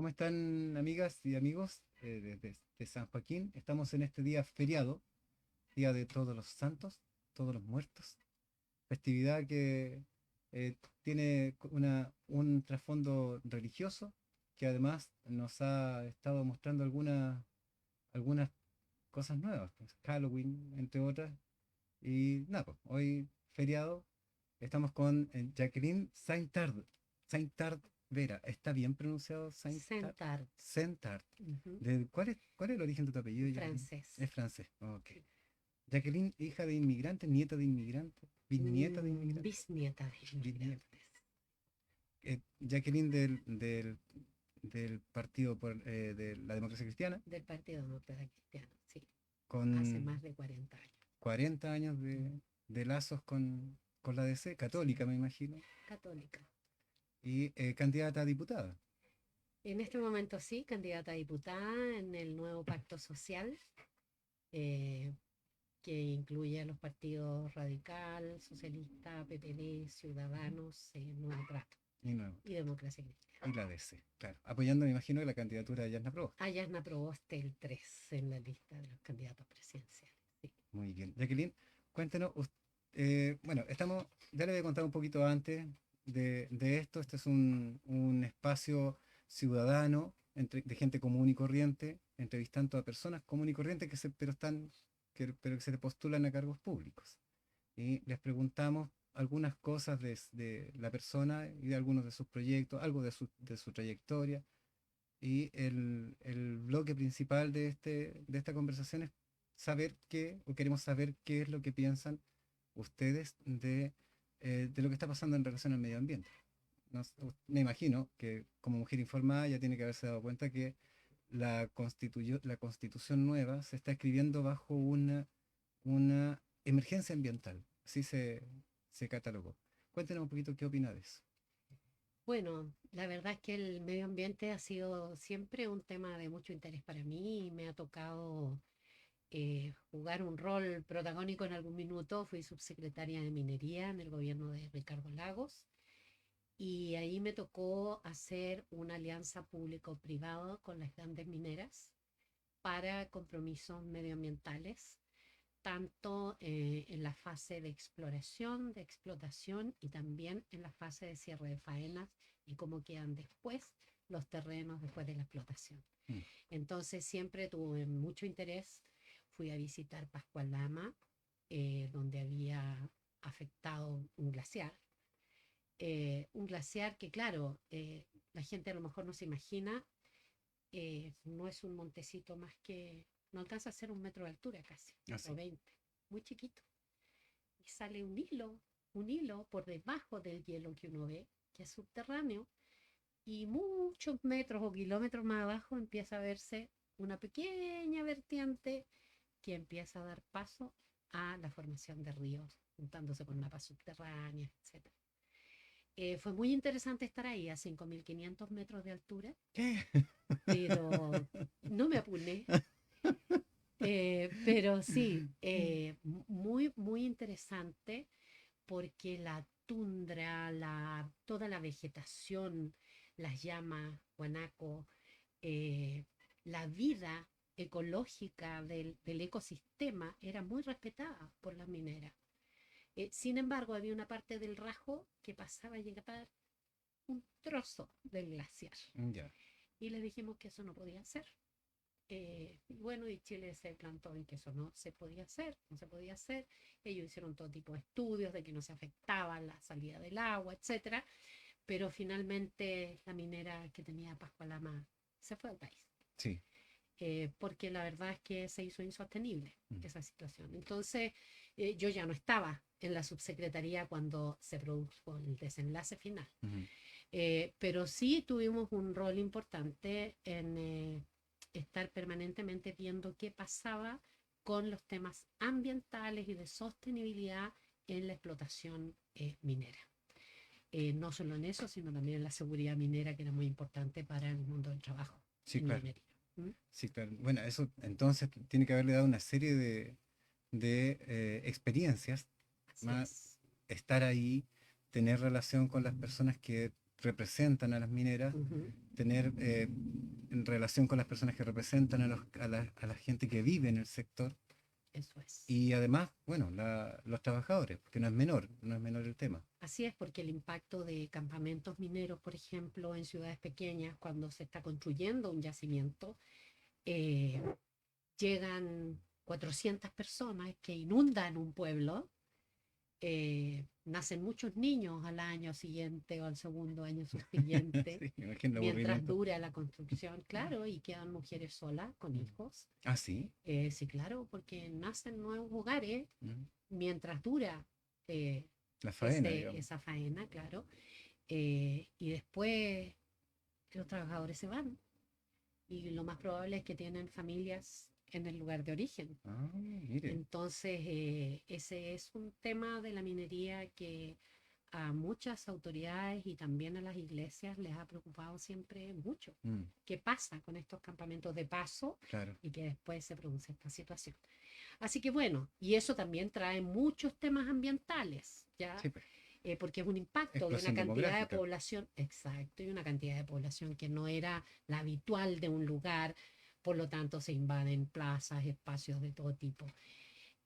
¿Cómo están amigas y amigos de San Joaquín? Estamos en este día feriado, Día de Todos los Santos, Todos los Muertos, festividad que tiene un trasfondo religioso que además nos ha estado mostrando algunas cosas nuevas, pues, Halloween, entre otras. Y nada, pues, hoy feriado estamos con Jacqueline Saintard Vera. ¿Está bien pronunciado Saintard? Sentar, Saintard. ujú, ¿Cuál es el origen de tu apellido, Jacqueline? francés. Es francés. Ok. Jacqueline, hija de inmigrantes, nieta de inmigrantes, bisnieta de inmigrantes, Bisnieta de bisnieta. inmigrantes. Jacqueline del Partido de la Democracia Cristiana, Del Partido Demócrata Cristiano, sí. Hace con más de 40 años. 40 años de lazos con la DC, católica me imagino, Católica. y candidata a diputada. En este momento sí, candidata a diputada en el nuevo pacto social, eh, que incluye a los partidos Radical, Socialista, PPD, Ciudadanos, Nuevo Trato Y nuevo. y Democracia Y Cristiana. la DC, claro. Apoyando, me imagino, la candidatura de Yasna Proboste. Ayasna Proboste el 3 en la lista de los candidatos presidenciales. Sí. Muy bien. Jacqueline, cuéntenos, bueno, ya le voy a contar un poquito antes de esto. Este es un espacio ciudadano de gente común y corriente, entrevistando a personas común y corriente pero que se le postulan a cargos públicos. Y les preguntamos algunas cosas de la persona y de algunos de sus proyectos, algo de su trayectoria. Y el bloque principal de esta conversación es queremos saber qué es lo que piensan ustedes de lo que está pasando en relación al medio ambiente. Me imagino que como mujer informada ya tiene que haberse dado cuenta que la constitución nueva se está escribiendo bajo una emergencia ambiental. Así se catalogó. Cuéntenos un poquito qué opina de eso. Bueno, la verdad es que el medio ambiente ha sido siempre un tema de mucho interés para mí y me ha tocado jugar un rol protagónico en algún minuto. Fui subsecretaria de Minería en el gobierno de Ricardo Lagos y ahí me tocó hacer una alianza público-privada con las grandes mineras para compromisos medioambientales, tanto en la fase de exploración, de explotación y también en la fase de cierre de faenas y cómo quedan después los terrenos después de la explotación. Mm. Entonces siempre tuve mucho interés. Fui a visitar Pascualama, donde había afectado un glaciar que claro, la gente a lo mejor no se imagina, no es un montecito más que, no alcanza a ser 1 metro de altura casi, Así. o 20, muy chiquito. Y sale un hilo por debajo del hielo que uno ve, que es subterráneo, y muchos metros o kilómetros más abajo empieza a verse una pequeña vertiente que empieza a dar paso a la formación de ríos, juntándose con napas subterráneas, etc. Fue muy interesante estar ahí a 5.500 metros de altura, ¿Qué? pero no me apuné. Pero sí, muy, muy interesante porque la tundra, toda la vegetación, las llamas, guanaco, eh, la vida ecológica del ecosistema era muy respetada por las mineras. Sin embargo, había una parte del Rajo que pasaba a llegar un trozo del glaciar. Ya. Y le dijimos que eso no podía ser. Bueno, y Chile se plantó en que eso no se podía hacer, no se podía hacer. Ellos hicieron todo tipo de estudios de que no se afectaba la salida del agua, etcétera, pero finalmente la minera que tenía Pascualama se fue al país, Sí. porque la verdad es que se hizo insostenible Mm. esa situación. Entonces, yo ya no estaba en la subsecretaría cuando se produjo el desenlace final. Ujú. Pero sí tuvimos un rol importante en estar permanentemente viendo qué pasaba con los temas ambientales y de sostenibilidad en la explotación minera. No solo en eso, sino también en la seguridad minera, que era muy importante para el mundo del trabajo Sí, en claro. minería. ¿Mm? Sí, claro. Bueno, eso entonces tiene que haberle dado una serie de experiencias, Así más es. estar ahí, tener relación con las personas que representan a las mineras, Ujú, tener en relación con las personas que representan a la gente que vive en el sector eso es. y además, bueno, los trabajadores, porque no es menor el tema. Así es, porque el impacto de campamentos mineros, por ejemplo, en ciudades pequeñas, cuando se está construyendo un yacimiento, eh, llegan 400 personas que inundan un pueblo, nacen muchos niños al año siguiente o al segundo año subsiguiente, Sí, me imagino el mientras aburrimiento. dura la construcción, claro, y quedan mujeres solas con Mm. hijos. Ah, sí. Sí, claro, porque nacen nuevos hogares Mm. mientras dura eh, La faena, digamos. esa faena, claro. Y después los trabajadores se van y lo más probable es que tienen familias en el lugar de origen. Ah, mire. Entonces, ese es un tema de la minería que a muchas autoridades y también a las iglesias les ha preocupado siempre mucho. Mm, ¿Qué pasa con estos campamentos de paso claro. y que después se produce esta situación? Así que bueno, y eso también trae muchos temas ambientales, ¿ya? Sí, pues. Porque es un impacto de una Explosión cantidad de demográfica. población, exacto, y una cantidad de población que no era la habitual de un lugar, por lo tanto se invaden plazas, espacios de todo tipo,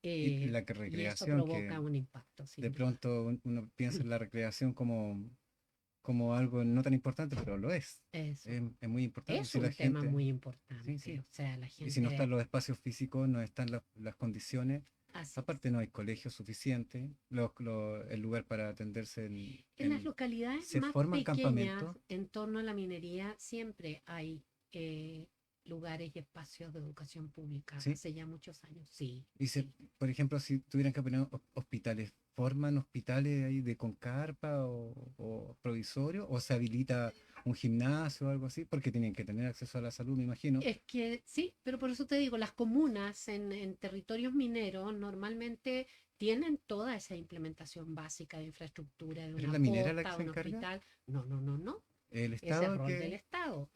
Y eh, la y eso recreación, que provoca un impacto, de sin duda. pronto uno piensa en la recreación como algo no tan importante, pero lo es. Eso Es muy importante. es Si la un tema gente, muy sí, importante, sí. o sea, la Y si no gente están los espacios físicos, no están las condiciones. así es. Aparte no hay colegios suficientes, el lugar para atenderse En las localidades se más forman pequeñas campamentos, en torno a la minería siempre hay eh, lugares y espacios de educación pública, ¿sí? hace ya muchos años, sí, Y sí. por ejemplo, si tuvieran que poner hospitales, ¿forman hospitales ahí de con carpa o provisorio? ¿O se habilita un gimnasio o algo así? Porque tienen que tener acceso a la salud, me imagino. Es que sí, pero por eso te digo, las comunas en territorios mineros normalmente tienen toda esa implementación básica de infraestructura, de ¿Pero es una la minera la que posta, se un encarga? hospital. No, no, no, no. ¿El Ese es Estado rol del que...? Estado.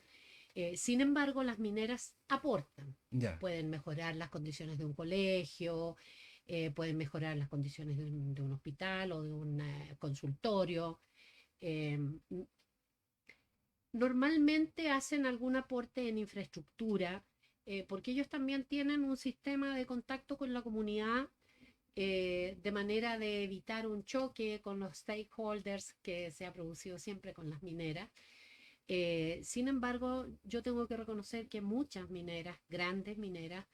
Sin embargo, las mineras aportan, Ya, pueden mejorar las condiciones de un colegio, pueden mejorar las condiciones de un hospital o de un consultorio. Eh, Normalmente hacen algún aporte en infraestructura, porque ellos también tienen un sistema de contacto con la comunidad, de manera de evitar un choque con los stakeholders que se ha producido siempre con las mineras. Sin embargo, yo tengo que reconocer que muchas mineras, grandes mineras,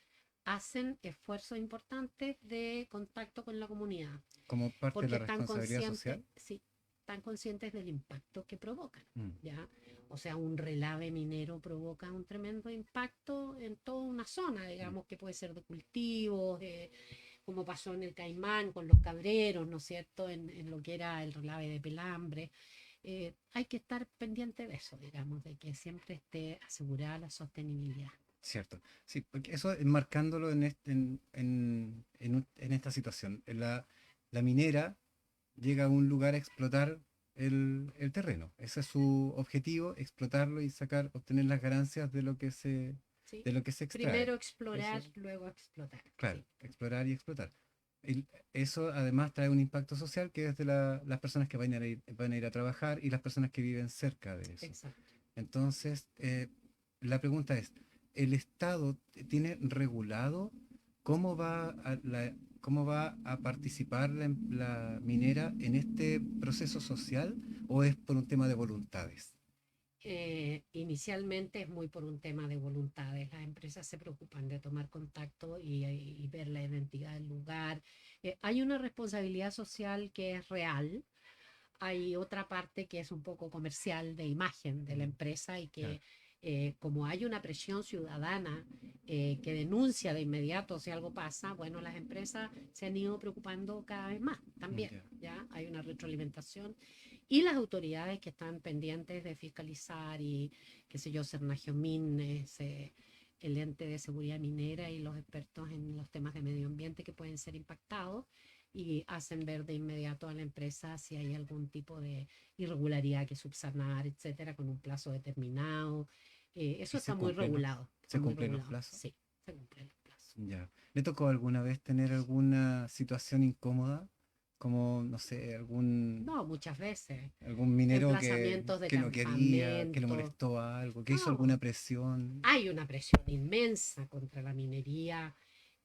hacen esfuerzos importantes de contacto con la comunidad, como parte de porque la están responsabilidad conscientes, social. sí, están conscientes del impacto que provocan, Mm, ¿ya? O sea, un relave minero provoca un tremendo impacto en toda una zona, mm. digamos que puede ser de cultivos, como pasó en el Caimán con los cabreros, ¿no es cierto?, en lo que era el relave de Pelambre. Hay que estar pendiente de eso, digamos, de que siempre esté asegurada la sostenibilidad. Cierto, sí, porque eso enmarcándolo en esta situación. La minera llega a un lugar a explotar el terreno. Ese es su objetivo, explotarlo y obtener las ganancias ¿Sí? de lo que se extrae. Primero explorar, Eso, luego explotar. claro, Sí, explorar y explotar. Eso además trae un impacto social que es de las personas que van a ir a trabajar y las personas que viven cerca de eso. exacto. Entonces, la pregunta es, ¿el Estado tiene regulado cómo cómo va a participar la minera en este proceso social o es por un tema de voluntades? Inicialmente es muy por un tema de voluntades. Las empresas se preocupan de tomar contacto y ver la identidad del lugar. Hay una responsabilidad social que es real. Hay otra parte que es un poco comercial de imagen de la Mm, empresa y claro, que como hay una presión ciudadana que denuncia de inmediato si algo pasa, bueno, las empresas se han ido preocupando cada vez más también, ya. ¿ya? Hay una retroalimentación y las autoridades que están pendientes de fiscalizar y, qué sé yo, Cernagiomín, el ente de seguridad minera y los expertos en los temas de medio ambiente que pueden ser impactados y hacen ver de inmediato a la empresa si hay algún tipo de irregularidad que subsanar, etcétera, con un plazo determinado. Eso ¿Y está muy regulado, está se muy cumplen los regulado. plazos? Sí, se cumplen los plazos. Ya. ¿Le tocó alguna vez tener alguna situación incómoda como, no sé, No, muchas veces. algún minero Emplazamientos de que no quería, que le campamento. molestó algo, que hizo No, alguna presión. hay una presión inmensa contra la minería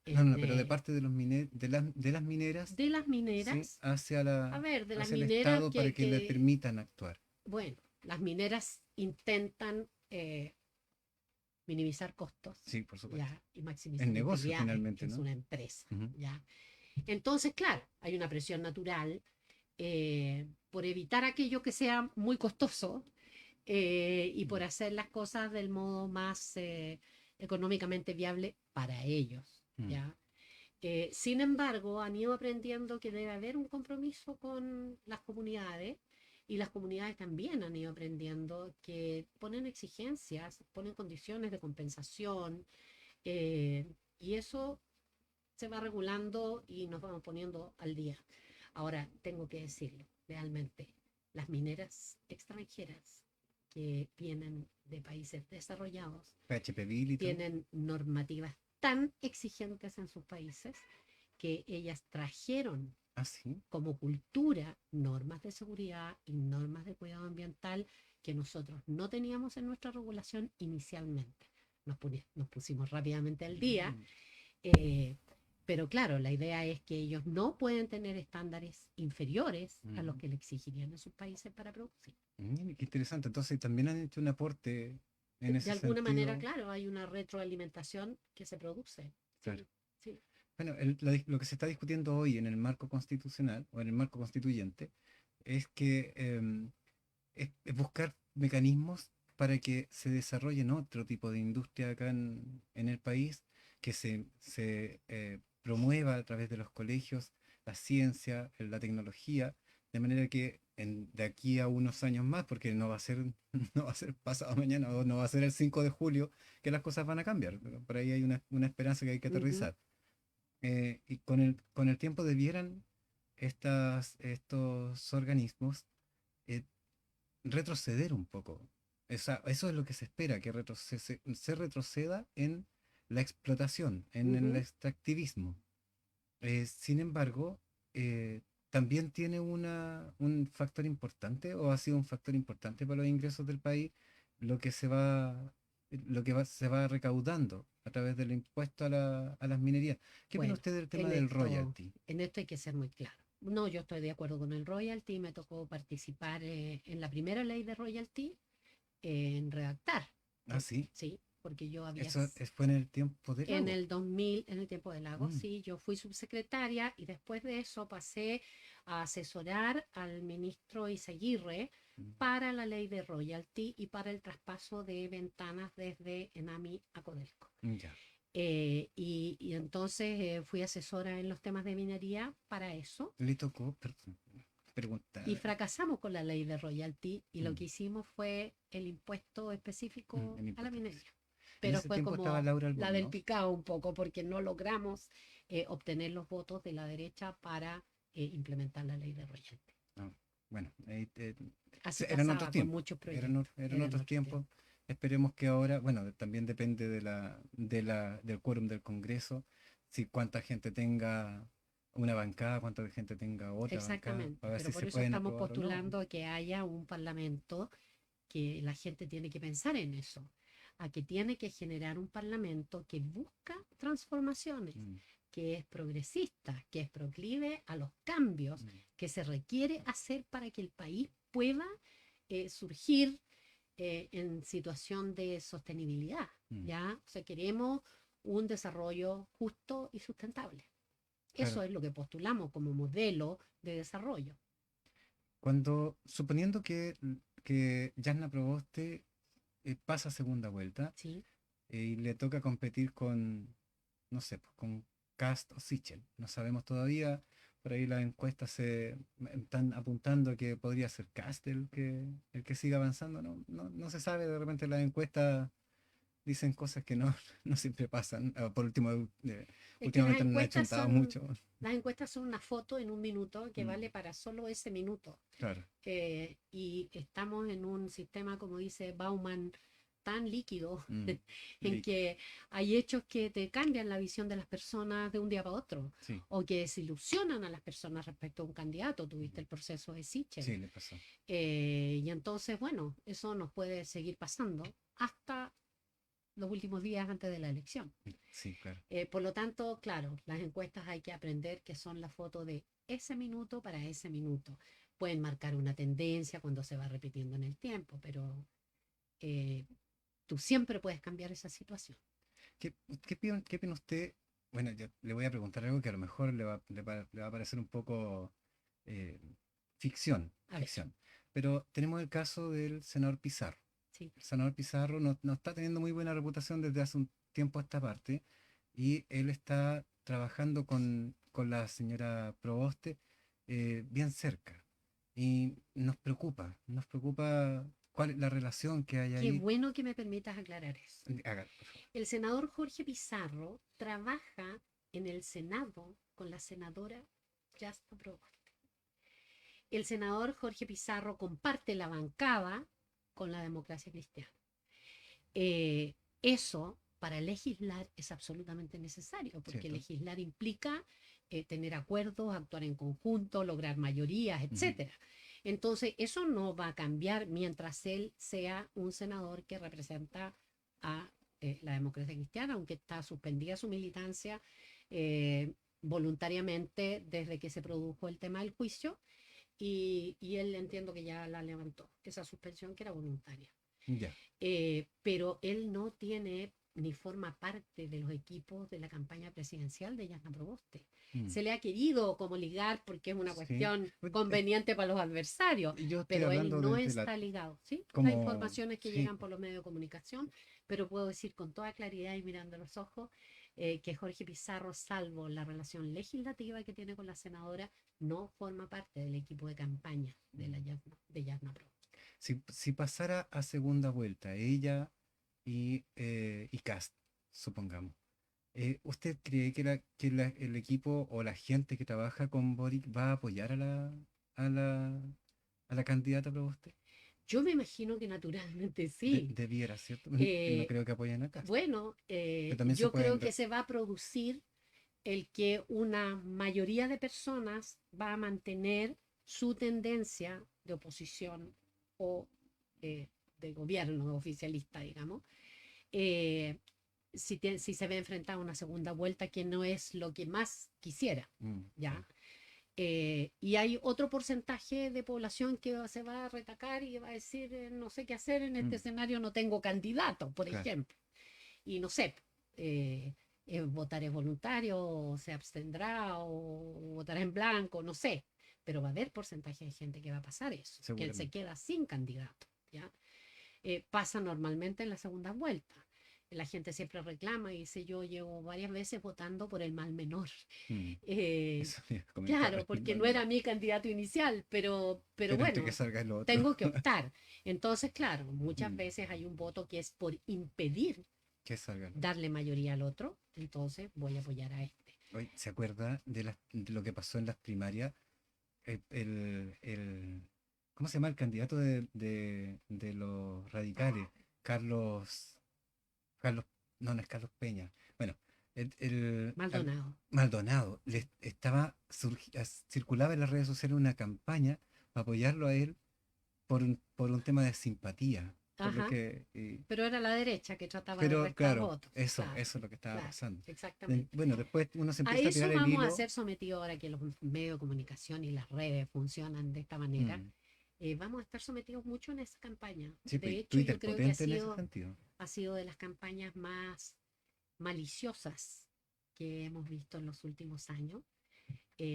No, en, no, pero de parte de de las mineras, de las sí, mineras. hacia A ver, de las hacia el mineras Estado para que le permitan actuar. bueno, las mineras intentan minimizar costos, Sí, por supuesto. ¿ya? Y En maximizar negocio utilidades, que finalmente, es ¿no? una empresa, Ujú. ¿ya? Entonces, claro, hay una presión natural por evitar aquello que sea muy costoso y por hacer las cosas del modo más económicamente viable para ellos, Mm. ¿ya? Sin embargo, han ido aprendiendo que debe haber un compromiso con las comunidades y las comunidades también han ido aprendiendo que ponen exigencias, ponen condiciones de compensación y eso se va regulando y nos vamos poniendo al día. Ahora, tengo que decirlo, realmente, las mineras extranjeras que vienen de países desarrollados PHP Bill y todo. tienen normativas tan exigentes en sus países que ellas trajeron Ah, sí. como cultura normas de seguridad y normas de cuidado ambiental que nosotros no teníamos en nuestra regulación inicialmente. Nos pusimos rápidamente al día, Mm. eh, pero claro, la idea es que ellos no pueden tener estándares inferiores a los Mm. que le exigirían en sus países para producir. Qué interesante. Entonces también han hecho un aporte en De ese alguna manera, sentido. claro, hay una retroalimentación que se produce. Claro. Sí, sí. Bueno, lo que se está discutiendo hoy en el marco constitucional o en el marco constituyente es que es buscar mecanismos para que se desarrollen otro tipo de industria acá en el país, que se promueva a través de los colegios la ciencia, la tecnología, de manera que de aquí a unos años más, porque no va a ser, no va a ser pasado mañana o no va a ser el 5 de julio que las cosas van a cambiar. Pero por ahí hay una esperanza que hay que Ujú. aterrizar. Y con el tiempo debieran estos organismos eh, retroceder un poco. Eso es lo que se espera, que se retroceda en la explotación, en el Ujú. extractivismo. Sin embargo, también tiene un factor importante, o ha sido un factor importante para los ingresos del país, lo que se va recaudando a través del impuesto a las minerías. ¿Qué opina Bueno, usted del tema del royalty? en esto hay que ser muy claro. No, yo estoy de acuerdo con el royalty, me tocó participar en la primera ley de royalty en redactar, Ah, sí, sí, porque yo había fue en el tiempo del en lago. el 2000, en el tiempo del lago, Mm, sí, yo fui subsecretaria y después de eso pasé a asesorar al ministro Izaguirre mm, para la ley de royalty y para el traspaso de ventanas desde Enami a Codelco. ya. Y entonces fui asesora en los temas de minería para eso Le tocó, perdón, preguntar. y fracasamos con la ley de royalty y lo Mm, que hicimos fue el impuesto específico el a la impuesto minería. específico. En Pero ese fue tiempo estaba como Laura la del Albornoz. picado un poco porque no logramos obtener los votos de la derecha para implementar la ley de royalty. Ah, bueno, ahí, Así eran otros pasaba con tiempos, muchos proyectos, eran eran otros otros tiempos. tiempos. Esperemos que ahora, bueno, también depende del quórum del Congreso, si cuánta gente tenga una bancada, cuánta gente tenga otra bancada, Exactamente, para ver pero si por se eso pueden estamos aprobar o no. postulando a que haya un parlamento que la gente tiene que pensar en eso, a que tiene que generar un parlamento que busca transformaciones, Mm, que es progresista, que es proclive a los cambios mm, que se requiere hacer para que el país pueda surgir en situación de sostenibilidad, mm. ¿ya? O sea, queremos un desarrollo justo y sustentable. Eso Claro, es lo que postulamos como modelo de desarrollo, suponiendo que Jasna Proboste pasa a segunda vuelta ¿sí? y le toca competir con, no sé, pues, con Cast o Sichel. No sabemos todavía. Por ahí las encuestas se están apuntando a que podría ser Cast el que siga avanzando. No se sabe. De repente las encuestas dicen cosas que no, no siempre pasan. Por último, Es que últimamente no han achuntado mucho. las encuestas son una foto en un minuto que Mm, vale para solo ese minuto. claro. Y estamos en un sistema, como dice Bauman, tan líquido Mm. en Y- que hay hechos que te cambian la visión de las personas de un día para otro sí, o que desilusionan a las personas respecto a un candidato. Tuviste el proceso de Sichel. sí, le pasó. Y entonces, bueno, eso nos puede seguir pasando hasta los últimos días antes de la elección. Sí, claro. Por lo tanto, claro, las encuestas hay que aprender que son la foto de ese minuto para ese minuto. Pueden marcar una tendencia cuando se va repitiendo en el tiempo, pero eh, tú siempre puedes cambiar esa situación. ¿Qué opina usted? Bueno, yo le voy a preguntar algo que a lo mejor le va a parecer un poco eh, ficción, A ver, ficción. Pero tenemos el caso del senador Pizarro. sí, El senador Pizarro no está teniendo muy buena reputación desde hace un tiempo a esta parte y él está trabajando con la señora Proboste bien cerca. Y nos preocupa cuál es la relación que hay qué ahí. bueno que me permitas aclarar eso. Haga, por favor. El senador Jorge Pizarro trabaja en el Senado con la senadora Yasna Proboste. El senador Jorge Pizarro comparte la bancada con la democracia cristiana. Eso para legislar es absolutamente necesario, porque ¿Cierto? legislar implica tener acuerdos, actuar en conjunto, lograr mayorías, Ujú. etcétera. Entonces, eso no va a cambiar mientras él sea un senador que representa a la democracia cristiana, aunque está suspendida su militancia voluntariamente desde que se produjo el tema del juicio, y él entiendo que ya la levantó, esa suspensión que era voluntaria. Ya. Pero él no tiene ni forma parte de los equipos de la campaña presidencial de Yasna Proboste. Mm. Se le ha querido como ligar porque es una Sí. cuestión Pues, conveniente para los adversarios, yo estoy pero él hablando no desde está ligado, ¿sí? Las como, informaciones que sí, llegan por los medios de comunicación, pero puedo decir con toda claridad y mirando los ojos que Jorge Pizarro, salvo la relación legislativa que tiene con la senadora, no forma parte del equipo de campaña de Yasna Proboste. si pasara a segunda vuelta ella y Cast, supongamos, ¿usted cree el equipo o la gente que trabaja con Boric va a apoyar a la, a la candidata Proboste? Yo me imagino que naturalmente sí. Debiera, ¿cierto? No Eh, creo que apoyen a Cast, bueno, pero también se yo creo pueden... que se va a producir el que una mayoría de personas va a mantener su tendencia de oposición o eh, de gobierno oficialista, digamos, eh, si se ve enfrentada a una segunda vuelta, que no es lo que más quisiera, Sí. ¿ya? Y hay otro porcentaje de población que se va a retacar y va a decir, no sé qué hacer en este Mm, escenario, no tengo candidato, por claro. ejemplo. Y no sé, eh, votar es voluntario, o se abstendrá, o votará en blanco, no sé. Pero va a haber porcentaje de gente que va a pasar eso, que se Seguramente. queda sin candidato, ¿ya? Pasa normalmente en la segunda vuelta. La gente siempre reclama y dice, yo llevo varias veces votando por el mal menor. Mm, Eh, eso iba a comentar, Claro, porque al no era menor. mi candidato inicial, pero Pero entre que bueno, salga el otro, tengo que optar. Entonces, claro, muchas mm, veces hay un voto que es por impedir que salga el otro. darle mayoría al otro, entonces voy a apoyar a este. Oye, ¿se acuerda de lo que pasó en las primarias? ¿Cómo se llama el candidato de los radicales? Carlos, Carlos, no es Carlos Peña. Bueno, Maldonado. Maldonado circulaba en las redes sociales una campaña para apoyarlo a él por un tema de simpatía, por lo Ajá, que, pero era la derecha que trataba de pero restar claro, votos. eso Claro, es lo que estaba claro, pasando. exactamente. Bueno, después uno se A empieza a pegar eso el vamos a hilo. ser sometidos ahora que los medios de comunicación y las redes funcionan de esta manera. mm, Vamos a estar sometidos mucho en esa campaña. sí, De pues, hecho, yo Twitter creo que potente en ese sentido. ha sido de las campañas más maliciosas que hemos visto en los últimos años.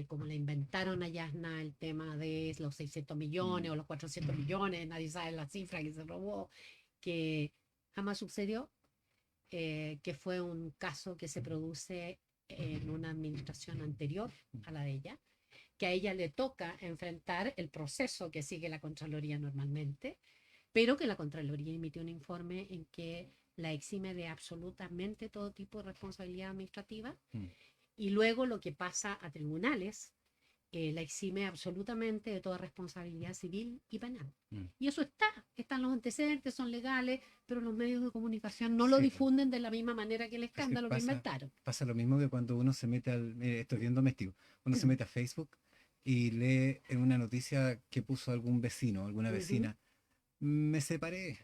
Como le inventaron a Yasna el tema de los 600 millones Mm, o los 400 millones, nadie sabe la cifra que se robó, que jamás sucedió, que fue un caso que se produce en una administración anterior a la de ella, que a ella le toca enfrentar el proceso que sigue la Contraloría normalmente, pero que la Contraloría emitió un informe en que la exime de absolutamente todo tipo de responsabilidad administrativa, mm, y luego lo que pasa a tribunales la exime absolutamente de toda responsabilidad civil y penal. Mm. Y eso están los antecedentes, son legales, pero los medios de comunicación no lo Sí, pues. difunden de la misma manera que el Es que escándalo que inventaron. pasa lo mismo que cuando uno se mete esto es bien doméstico, uno se mete a Facebook y lee en una noticia que puso algún vecino, alguna Ujú, vecina, me separé.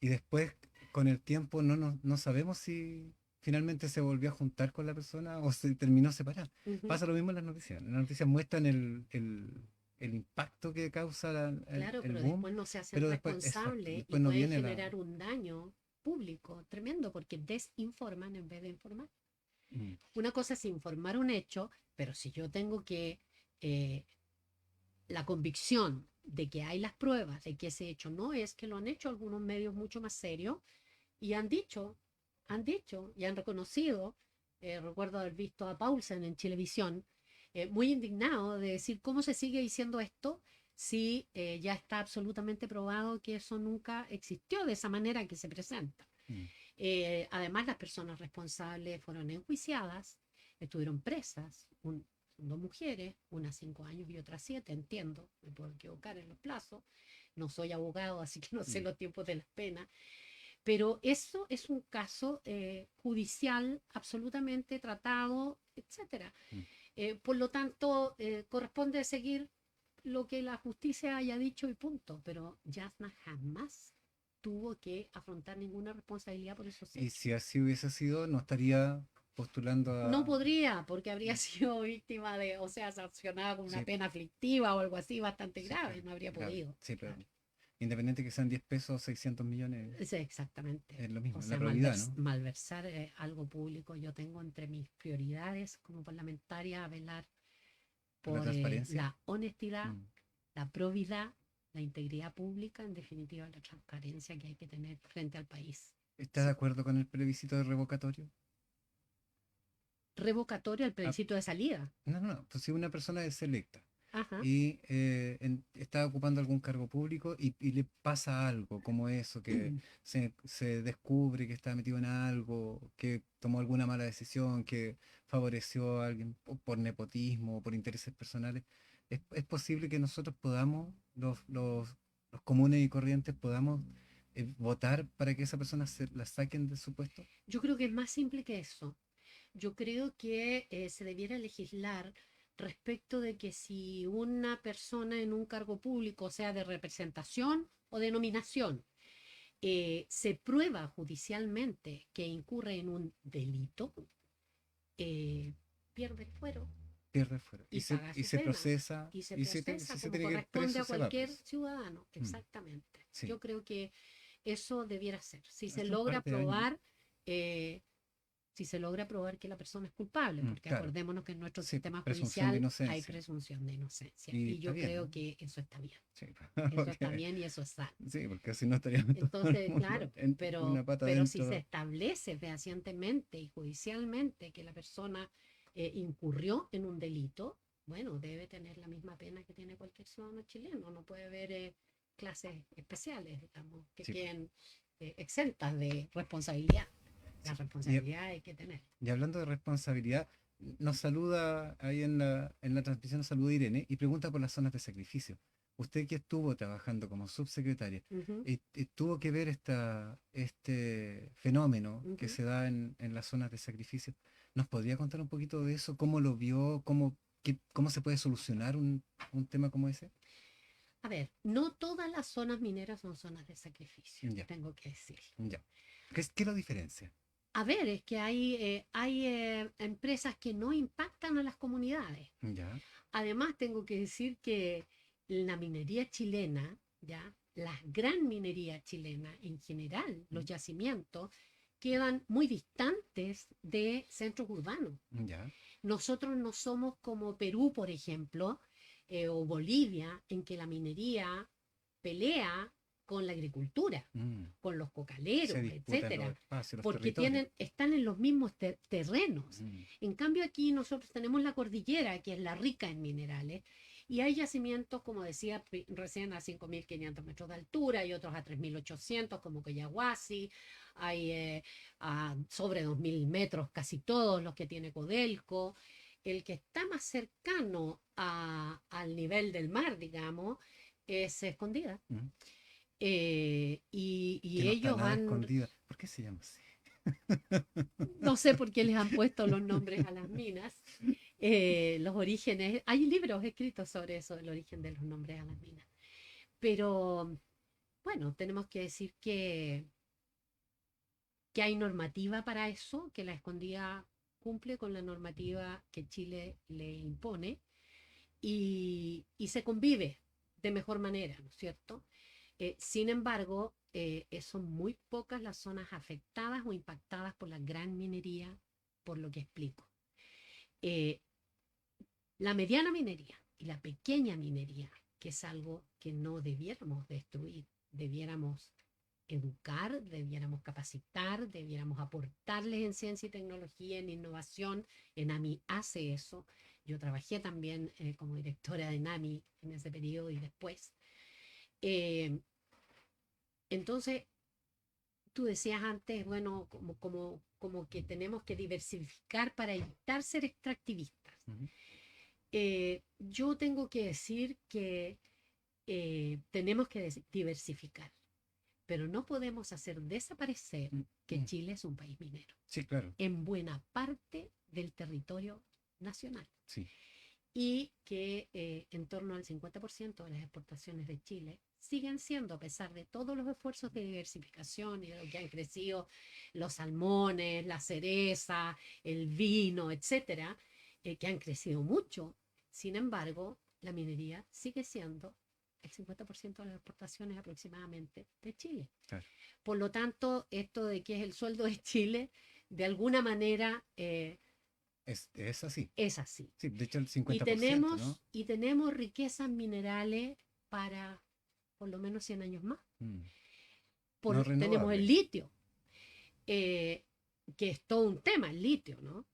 Y después, con el tiempo, no sabemos si finalmente se volvió a juntar con la persona o se terminó separada. ujú. Pasa lo mismo en las noticias. Las noticias muestran el impacto que causa Claro, el pero boom, después no se hacen pero después, exacto, responsables y después no pueden viene la... generar un daño público tremendo porque desinforman en vez de informar. Mm, Una cosa es informar un hecho, pero si yo tengo que eh, la convicción de que hay las pruebas de que ese hecho no es, que lo han hecho algunos medios mucho más serios y han dicho y han reconocido, recuerdo haber visto a Paulsen en Chilevisión, muy indignado de decir cómo se sigue diciendo esto si ya está absolutamente probado que eso nunca existió de esa manera que se presenta. mm. Además, las personas responsables fueron enjuiciadas, estuvieron presas, dos mujeres, unas 5 años y otras 7, entiendo, me puedo equivocar en los plazos, no soy abogado, así que no sé Mm. los tiempos de las penas, pero eso es un caso judicial absolutamente tratado, etcétera. Mm. Por lo tanto, corresponde seguir lo que la justicia haya dicho y punto, pero Jasna jamás tuvo que afrontar ninguna responsabilidad por esos Y hechos. si así hubiese sido, no estaría postulando No a... podría, porque habría Mm. sido víctima de, o sea, sancionada con una Sí, pena aflictiva o algo así bastante sí, grave, claro, no habría grave. podido. Sí, pero Claro. independiente que sean 10 pesos, 600 millones, Sí, exactamente. es lo O mismo, es la sea, probabilidad, ¿no? malversar algo público, yo tengo entre mis prioridades como parlamentaria velar Por la por transparencia. la honestidad, Mm. la probidad, la integridad pública, en definitiva la transparencia que hay que tener frente al país. ¿Estás de Sí. acuerdo con el plebiscito de revocatorio? Revocatoria al Ah, plebiscito de salida. no. Pues si una persona es electa Ajá. y está ocupando algún cargo público y le pasa algo como eso, que se descubre que está metido en algo, que tomó alguna mala decisión, que favoreció a alguien por nepotismo o por intereses personales, es posible que nosotros podamos, los comunes y corrientes, podamos votar para que esa persona la saquen de su puesto. Yo creo que es más simple que eso. Yo creo que se debiera legislar respecto de que si una persona en un cargo público, sea de representación o de nominación, se prueba judicialmente que incurre en un delito, pierde el fuero Pierde fuera. y paga Y su se pena procesa, y se y procesa si se como tiene que ir corresponde preso, a se va cualquier preso. ciudadano. Mm, Exactamente. sí, Yo creo que eso debiera ser. Si se hace un par logra de años. probar, eh, si se logra probar que la persona es culpable, porque Claro, acordémonos que en nuestro sí, sistema presunción de judicial hay inocencia. presunción de inocencia. Y Y está yo bien, creo ¿no? que eso está bien. Sí, Eso está porque, bien y eso es sano. sí, porque así no estaríamos todo el Entonces, mundo claro, con una pata pero si se dentro. establece fehacientemente y judicialmente que la persona incurrió en un delito, bueno, debe tener la misma pena que tiene cualquier ciudadano chileno. No puede haber clases especiales, digamos, que Sí, pues, queden exentas de responsabilidad. La sí. responsabilidad hay que tener. Y hablando de responsabilidad, nos saluda ahí en la transmisión, nos saluda Irene y pregunta por las zonas de sacrificio. Usted que estuvo trabajando como subsecretaria, Ujú, tuvo que ver este fenómeno que ujú. se da en las zonas de sacrificio. ¿Nos podría contar un poquito de eso? ¿Cómo lo vio? ¿Cómo se puede solucionar un tema como ese? A ver, no todas las zonas mineras son zonas de sacrificio, Ya, tengo que decir. ya. ¿Qué lo diferencia? A ver, es que hay empresas que no impactan a las comunidades. Ya. Además, tengo que decir que la minería chilena, ¿ya? La gran minería chilena en general, los Mm. yacimientos, quedan muy distantes de centros urbanos. Ya. Nosotros no somos como Perú, por ejemplo, o Bolivia, en que la minería pelea con la agricultura, Mm. con los Se cocaleros, disputan los etcétera, espacios, los porque territorios. están en los mismos terrenos. Mm. En cambio, aquí nosotros tenemos la cordillera, que es la rica en minerales, y hay yacimientos, como decía recién, a 5.500 metros de altura y otros a 3.800, como Coyahuasi, hay sobre 2.000 metros, casi todos los que tiene Codelco. El que está más cercano al nivel del mar, digamos, es Escondida. ¿Mm? Que Y no está ellos nada han, escondida. ¿Por qué se llama así? no sé por qué les han puesto los nombres a las minas. Los orígenes, hay libros escritos sobre eso, el origen de los nombres a las minas. Pero bueno, tenemos que decir que hay normativa para eso, que la Escondida cumple con la normativa que Chile le impone y se convive de mejor manera, ¿no es cierto? Sin embargo, son muy pocas las zonas afectadas o impactadas por la gran minería, por lo que explico. Eh, la mediana minería y la pequeña minería, que es algo que no debiéramos destruir, debiéramos educar, debiéramos capacitar, debiéramos aportarles en ciencia y tecnología, en innovación. ENAMI hace eso. Yo trabajé también como directora de ENAMI en ese periodo y después. Eh, entonces, tú decías antes, bueno, como que tenemos que diversificar para evitar ser extractivistas. Ujú. Yo tengo que decir que tenemos que diversificar, pero no podemos hacer desaparecer Mm, que mm. Chile es un país minero Sí, claro. en buena parte del territorio nacional Sí. y que en torno al 50% de las exportaciones de Chile siguen siendo, a pesar de todos los esfuerzos de diversificación y de lo que han crecido los salmones, la cereza, el vino, etcétera, que han crecido mucho. Sin embargo, la minería sigue siendo el 50% de las exportaciones aproximadamente de Chile. Claro. Por lo tanto, esto de que es el sueldo de Chile, de alguna manera Es así. es así. Sí, de hecho el Y 50%, ¿no? tenemos riquezas minerales para por lo menos 100 años más. Mm. No Tenemos el renovable. litio, eh, que es todo un tema, el litio, ¿no?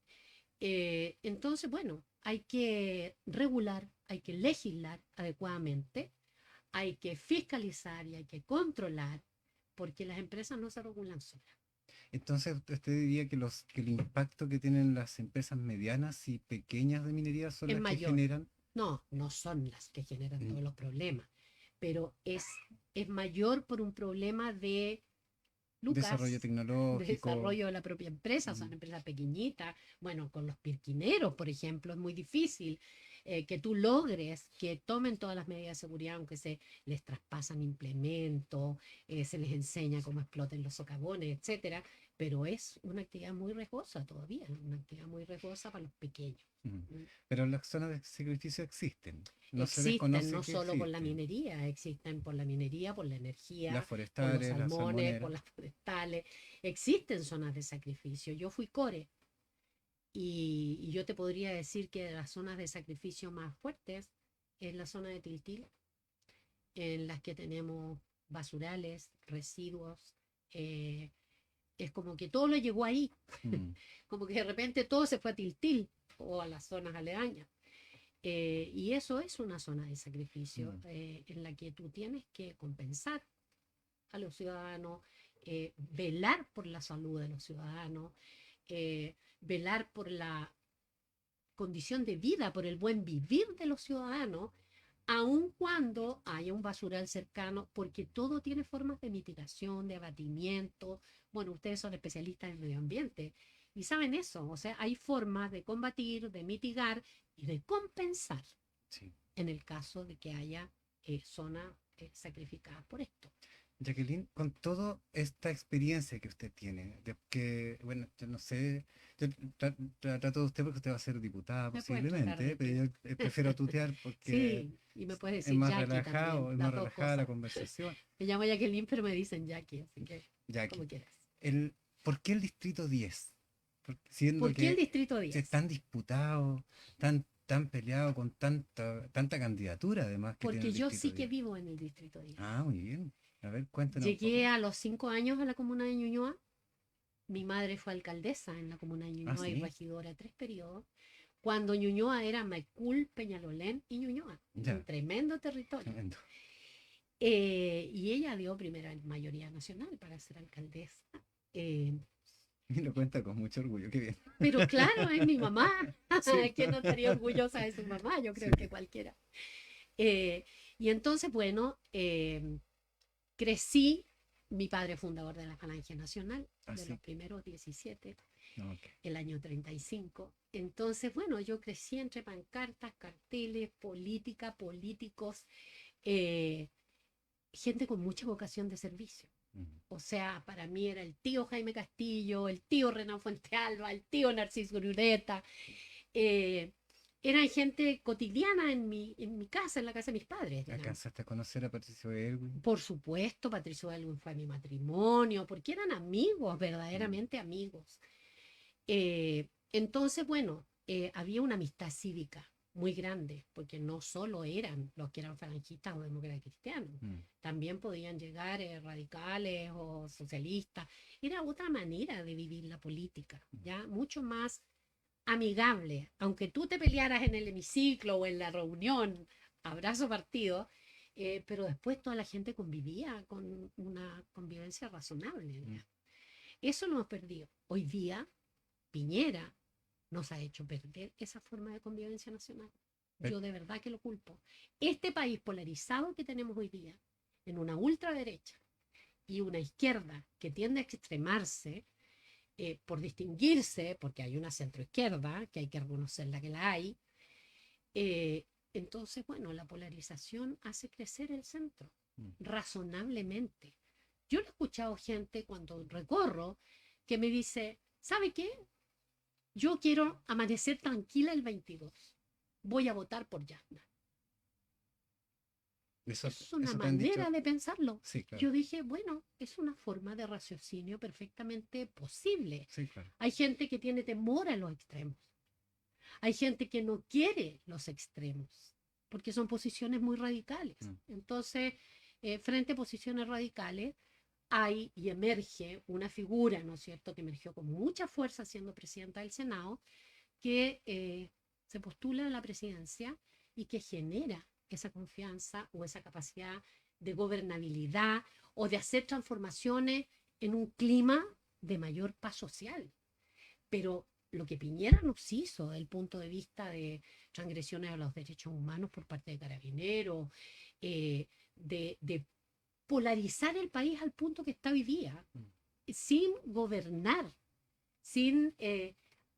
Entonces, bueno, hay que regular, hay que legislar adecuadamente, hay que fiscalizar y hay que controlar, porque las empresas no se regulan solas. Entonces, ¿usted diría que que el impacto que tienen las empresas medianas y pequeñas de minería son Es las que mayor. generan No, no son las que generan mm, todos los problemas, pero es mayor por un problema de desarrollo lucas, de tecnológico? desarrollo de la propia empresa, Mm, son empresas pequeñitas. Bueno, con los pirquineros, por ejemplo, es muy difícil que tú logres que tomen todas las medidas de seguridad, aunque se les traspasan implementos, se les enseña cómo exploten los socavones, etcétera, pero es una actividad muy riesgosa todavía, una actividad muy riesgosa para los pequeños. mm. ¿Mm? Pero las zonas de sacrificio existen. No se Existen desconoce no que solo por la existen. minería, existen por la minería, por la Las energía, por los forestales, las salmones, por salmoneras. las forestales. Existen zonas de sacrificio. Yo fui core y yo te podría decir que de las zonas de sacrificio más fuertes es la zona de Tiltil, en las que tenemos basurales, residuos. eh, es como que todo lo llegó ahí, Mm, como que de repente todo se fue a Tiltil o a las zonas aledañas. Y eso es una zona de sacrificio mm. en la que tú tienes que compensar a los ciudadanos, velar por la salud de los ciudadanos, velar por la condición de vida, por el buen vivir de los ciudadanos, aun cuando haya un basural cercano, porque todo tiene formas de mitigación, de abatimiento. Bueno, ustedes son especialistas en medio ambiente y saben eso, o sea, hay formas de combatir, de mitigar y de compensar Sí. en el caso de que haya zonas sacrificadas por esto. Jacqueline, con toda esta experiencia que usted tiene, de que, bueno, yo no sé, yo trato de usted porque usted va a ser diputada Me puedes tratar posiblemente, de tú. pero yo prefiero tutear porque Sí, y me puedes es decir más Jackie también, relajado, es más las dos relajada la cosas. conversación. Me llamo Jacqueline, pero me dicen Jackie, así que Jackie, como quieras. ¿por qué el distrito 10? Siendo ¿Por qué el que Distrito es 10? tan disputado, tan peleado, con tanta candidatura además que tiene Porque el yo distrito sí que 10. vivo en el Distrito 10. Ah, muy bien. A ver, cuéntanos un Llegué poco. a los 5 años a la comuna de Ñuñoa. Mi madre fue alcaldesa en la comuna de Ah, Ñuñoa y sí, regidora 3 periodos. Cuando Ñuñoa era Maipul, Peñalolén y Ñuñoa. Un ya, tremendo territorio. tremendo. Y ella dio primera mayoría nacional para ser alcaldesa. Eh, Y lo cuenta con mucho orgullo, qué bien. Pero claro, es mi mamá. Sí, ¿Quién no estaría orgullosa de su mamá? Yo creo sí, que cualquiera. Eh, y entonces, bueno, crecí, mi padre fundador de la Falange Nacional, de los así. primeros 17, Ok. el año 35. Entonces, bueno, yo crecí entre pancartas, carteles, política, políticos, eh, gente con mucha vocación de servicio. Mm. O sea, para mí era el tío Jaime Castillo, el tío Renan Fuentealba, el tío Narciso Grureta. Eh, Eran gente cotidiana en mi casa, en la casa de mis padres, digamos. ¿Alcanzaste a conocer a Patricio Elwin? Por supuesto, Patricio Elwin fue a mi matrimonio, porque eran amigos, Mm. verdaderamente amigos. Entonces, bueno, había una amistad cívica muy grande, porque no solo eran los que eran falangistas o demócratas cristianos, Mm. también podían llegar radicales o socialistas. Era otra manera de vivir la política, ya mucho más amigable. Aunque tú te pelearas en el hemiciclo o en la reunión, abrazo partido, pero después toda la gente convivía con una convivencia razonable. Mm. Eso lo hemos perdido. Hoy día Piñera nos ha hecho perder esa forma de convivencia nacional. Pero- Yo de verdad que lo culpo. Este país polarizado que tenemos hoy día, en una ultraderecha y una izquierda que tiende a extremarse por distinguirse, porque hay una centroizquierda, que hay que reconocerla que la hay, entonces, bueno, la polarización hace crecer el centro, mm. razonablemente. Yo he escuchado gente cuando recorro que me dice, ¿sabe qué? Yo quiero amanecer tranquila el 22. Voy a votar por Yasna. Eso, Eso es una eso te han dicho. manera de pensarlo. Sí, claro. Yo dije, bueno, es una forma de raciocinio perfectamente posible. Sí, claro. Hay gente que tiene temor a los extremos. Hay gente que no quiere los extremos, porque son posiciones muy radicales. Mm. Entonces, frente a posiciones radicales, hay y emerge una figura, ¿no es cierto?, que emergió con mucha fuerza siendo presidenta del Senado, que se postula a la presidencia y que genera esa confianza o esa capacidad de gobernabilidad o de hacer transformaciones en un clima de mayor paz social. Pero lo que Piñera nos hizo desde el punto de vista de transgresiones a los derechos humanos por parte de carabineros, de polarizar el país al punto que está hoy día, Mm. sin gobernar, sin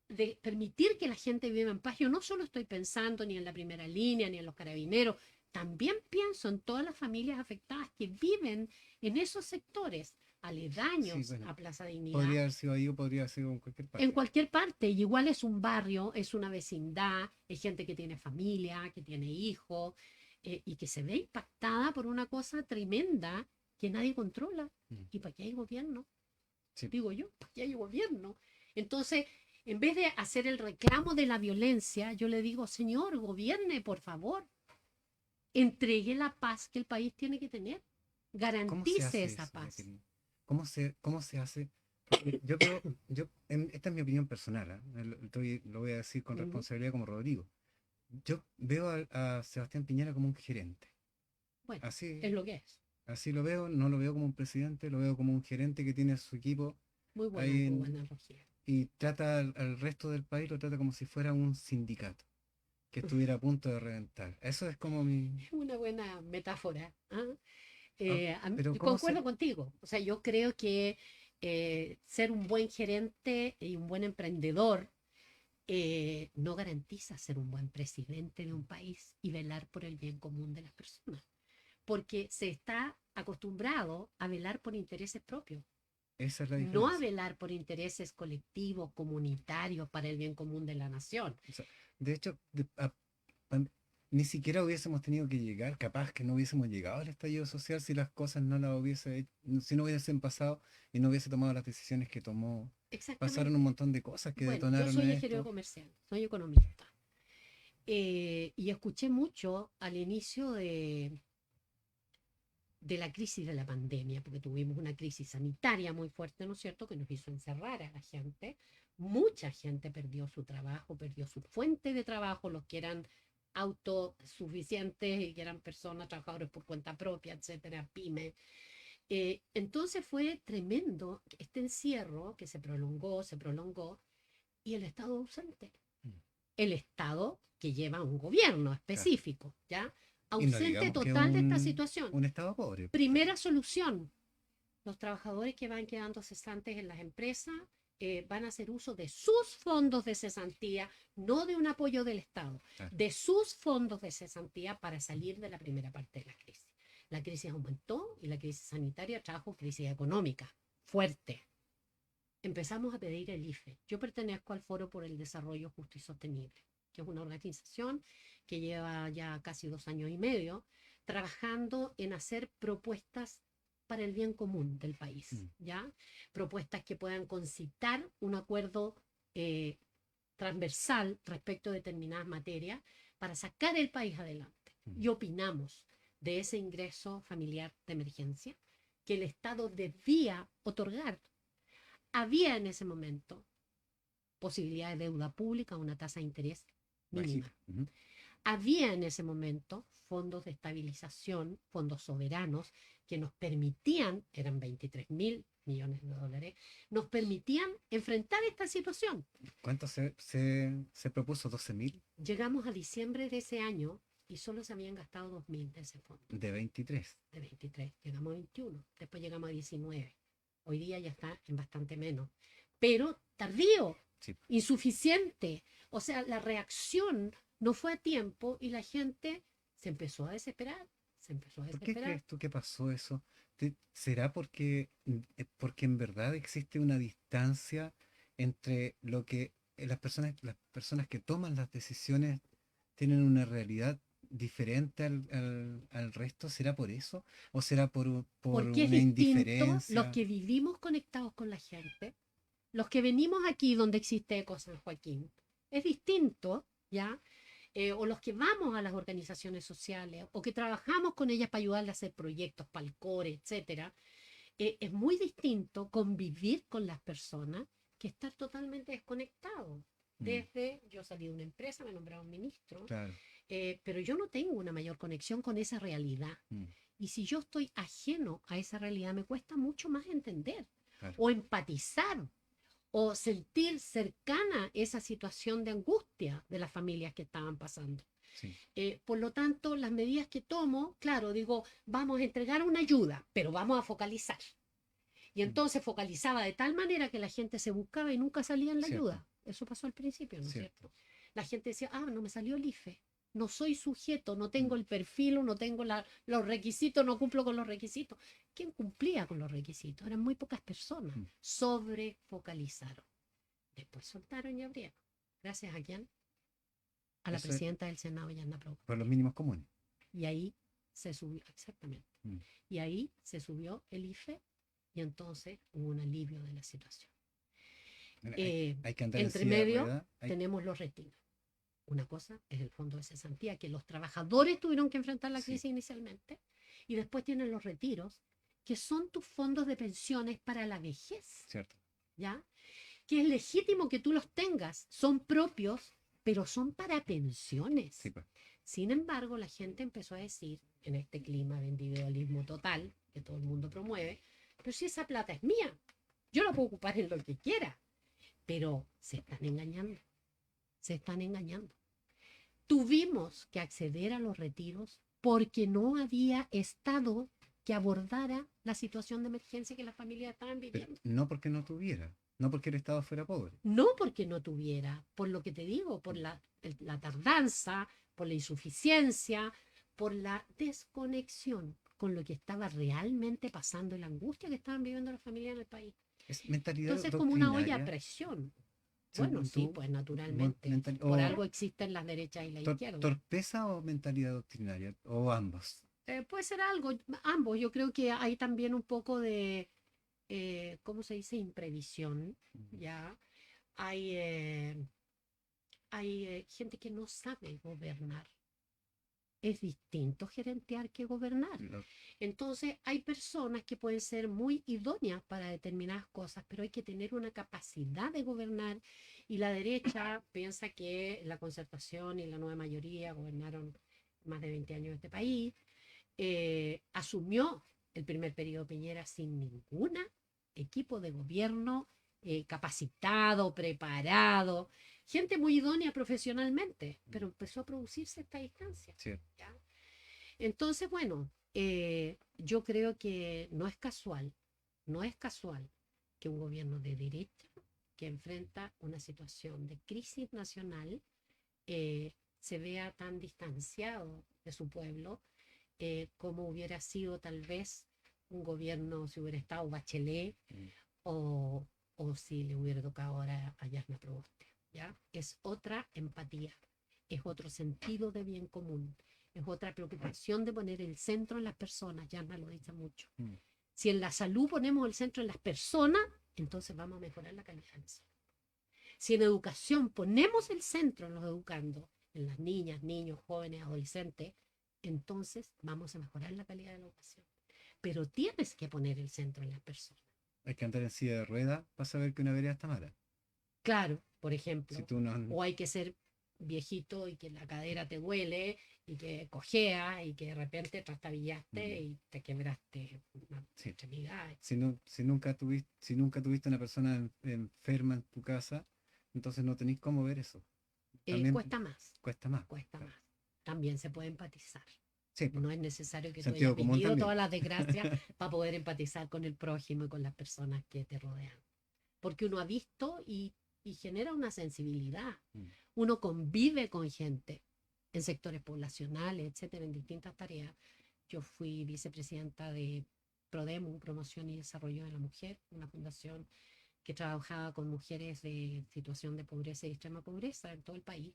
de permitir que la gente viva en paz. Yo no solo estoy pensando ni en la primera línea, ni en los carabineros, también pienso en todas las familias afectadas que viven en esos sectores Sí, aledaños bueno. a Plaza Dignidad, Podría haber sido ahí o podría haber sido en cualquier en parte. cualquier parte. Y igual es un barrio, es una vecindad, es gente que tiene familia, que tiene hijos, y que se ve impactada por una cosa tremenda que nadie controla. Mm. ¿Y para qué hay gobierno? Sí. Digo yo, ¿para qué hay gobierno? Entonces, en vez de hacer el reclamo de la violencia, yo le digo, señor, gobierne, por favor, entregue la paz que el país tiene que tener, ¿Cómo se garantice hace esa eso, paz. Jacqueline? ¿Cómo se hace? Porque yo creo, esta es mi opinión personal, ¿ah? Lo voy a decir con Ujú. responsabilidad como Rodrigo. Yo veo a Sebastián Piñera como un gerente. Bueno, Así, es lo que es. así lo veo, no lo veo como un presidente, lo veo como un gerente que tiene su equipo Muy buena ahí tu analogía. y trata al resto del país, lo trata como si fuera un sindicato que estuviera a punto de reventar. Eso es como mi... Es una buena metáfora. ¿Ah? ah, pero Yo ¿cómo concuerdo se...? contigo. O sea, yo creo que ser un buen gerente y un buen emprendedor no garantiza ser un buen presidente de un país y velar por el bien común de las personas, porque se está acostumbrado a velar por intereses propios, Esa es la no a diferencia. velar por intereses colectivos, comunitarios, para el bien común de la nación. O sea, de hecho, a- ni siquiera hubiésemos tenido que llegar, capaz que no hubiésemos llegado al estallido social si las cosas no las si no hubiesen pasado y no hubiese tomado las decisiones que tomó. Pasaron un Exactamente. montón de cosas que Bueno, yo detonaron soy ingeniero esto. comercial, soy economista, y escuché mucho al inicio de la crisis de la pandemia, porque tuvimos una crisis sanitaria muy fuerte, ¿no es cierto?, que nos hizo encerrar a la gente. Mucha gente perdió su trabajo, perdió su fuente de trabajo, los que eran autosuficientes y que eran personas, trabajadores por cuenta propia, etcétera, pymes. Entonces fue tremendo este encierro que se prolongó, y el Estado ausente. Mm. El Estado que lleva un gobierno Claro. específico, ¿ya? Y no Ausente digamos que total de esta situación. un estado pobre. Primera solución, los trabajadores que van quedando cesantes en las empresas van a hacer uso de sus fondos de cesantía, no de un apoyo del Estado, Claro. de sus fondos de cesantía para salir de la primera parte de la crisis. La crisis aumentó y la crisis sanitaria trajo crisis económica fuerte. Empezamos a pedir el IFE. Yo pertenezco al Foro por el Desarrollo Justo y Sostenible, que es una organización que lleva ya casi 2 años y medio trabajando en hacer propuestas para el bien común del país, ¿ya? Propuestas que puedan concitar un acuerdo transversal respecto a determinadas materias para sacar el país adelante. Y opinamos de ese ingreso familiar de emergencia que el Estado debía otorgar. Había en ese momento posibilidad de deuda pública a una tasa de interés mínima. Había en ese momento fondos de estabilización, fondos soberanos, que nos permitían, eran 23.000 millones de dólares, nos permitían enfrentar esta situación. ¿Cuánto se propuso? ¿12.000? Llegamos a diciembre de ese año y solo se habían gastado 2.000 de ese fondo. De 23. De 23. Llegamos a 21. Después llegamos a 19. Hoy día ya está en bastante menos. Pero tardío, Sí. insuficiente. O sea, la reacción no fue a tiempo y la gente se empezó a desesperar. ¿Por qué crees tú que pasó eso? ¿Será porque en verdad existe una distancia entre lo que las personas que toman las decisiones tienen una realidad diferente al resto? ¿Será por eso? ¿O será por Porque es una distinto los indiferencia? que vivimos conectados con la gente, los que venimos aquí donde existe Eco San Joaquín. Es distinto, ¿ya? O los que vamos a las organizaciones sociales, o que trabajamos con ellas para ayudarles a hacer proyectos, palcore, etcétera. Es muy distinto convivir con las personas que estar totalmente desconectado. Desde, yo salí de una empresa, me nombraron ministro, Claro. pero yo no tengo una mayor conexión con esa realidad. Y si yo estoy ajeno a esa realidad, me cuesta mucho más entender, Claro. o empatizar, o sentir cercana esa situación de angustia de las familias que estaban pasando. Sí. Por lo tanto, las medidas que tomo, claro, digo, vamos a entregar una ayuda, pero vamos a focalizar. Y entonces focalizaba de tal manera que la gente se buscaba y nunca salía en la Cierto. ayuda. Eso pasó al principio, ¿no es Cierto. cierto? La gente decía, no me salió el IFE, no soy sujeto, no tengo el perfil, no tengo los requisitos, no cumplo con los requisitos. ¿Quién cumplía con los requisitos? Eran muy pocas personas. Sobrefocalizaron. Después soltaron y abrieron. ¿Gracias a quién? A la Eso presidenta del Senado, Yanda Probo. por los mínimos comunes. Y ahí se subió, exactamente. Y ahí se subió el IFE y entonces hubo un alivio de la situación. Hay que andar Entre en silla de medio ruedas. tenemos los retiros. Una cosa es el fondo de cesantía, que los trabajadores tuvieron que enfrentar la crisis inicialmente, y después tienen los retiros, que son tus fondos de pensiones para la vejez. Cierto. ¿Ya? Que es legítimo que tú los tengas, son propios, pero son para pensiones. Sí, pues. Sin embargo, la gente empezó a decir, en este clima de individualismo total que todo el mundo promueve, pero si esa plata es mía, yo la puedo ocupar en lo que quiera. Pero se están engañando, se están engañando. Tuvimos que acceder a los retiros porque no había Estado que abordara la situación de emergencia que las familias estaban viviendo. Pero no porque no tuviera, no porque el Estado fuera pobre. No porque no tuviera, por lo que te digo, por la tardanza, por la insuficiencia, por la desconexión con lo que estaba realmente pasando y la angustia que estaban viviendo las familias en el país. Es mentalidad Entonces es como una olla a doctrinaria. presión. Bueno, Según sí, tú, pues naturalmente. Por algo existen las derechas y la izquierda. ¿Torpeza o mentalidad doctrinaria? O ambos. Puede ser algo, ambos. Yo creo que hay también un poco de, ¿cómo se dice? Imprevisión, ¿ya? Hay gente que no sabe gobernar. Es distinto gerentear que gobernar. Entonces hay personas que pueden ser muy idóneas para determinadas cosas, pero hay que tener una capacidad de gobernar, y la derecha piensa que la Concertación y la Nueva Mayoría gobernaron más de 20 años este país, asumió el primer periodo de Piñera sin ningún equipo de gobierno capacitado, preparado, gente muy idónea profesionalmente, pero empezó a producirse esta distancia. Sí. ¿Ya? Entonces, bueno, yo creo que no es casual que un gobierno de derecha que enfrenta una situación de crisis nacional se vea tan distanciado de su pueblo como hubiera sido tal vez un gobierno si hubiera estado Bachelet o, o si le hubiera tocado ahora a Yasna Proboste. ¿Ya? Es otra empatía, es otro sentido de bien común, es otra preocupación de poner el centro en las personas. Yasna lo dice mucho. Si en la salud ponemos el centro en las personas, entonces vamos a mejorar la calidad de la salud. Si en educación ponemos el centro en los educandos, en las niñas, niños, jóvenes, adolescentes, entonces vamos a mejorar la calidad de la educación. Pero tienes que poner el centro en las personas. Hay que andar en silla de ruedas para saber que una vereda está mala. Claro, por Si ejemplo, tú no... o hay que ser viejito y que la cadera te duele y que cojeas y que de repente trastabillaste y te quebraste una Sí. extremidad. Si nunca tuviste una persona enferma en tu casa, entonces no tenéis cómo ver eso. También Cuesta más, cuesta más. cuesta Claro. más. También se puede empatizar. Sí, pues, No es necesario que tú sentido hayas común vivido también. todas las desgracias para poder empatizar con el prójimo y con las personas que te rodean. Porque uno ha visto y genera una sensibilidad. Uno convive con gente en sectores poblacionales, etcétera, en distintas tareas. Yo fui vicepresidenta de PRODEMU, Promoción y Desarrollo de la Mujer, una fundación que trabajaba con mujeres de situación de pobreza y extrema pobreza en todo el país.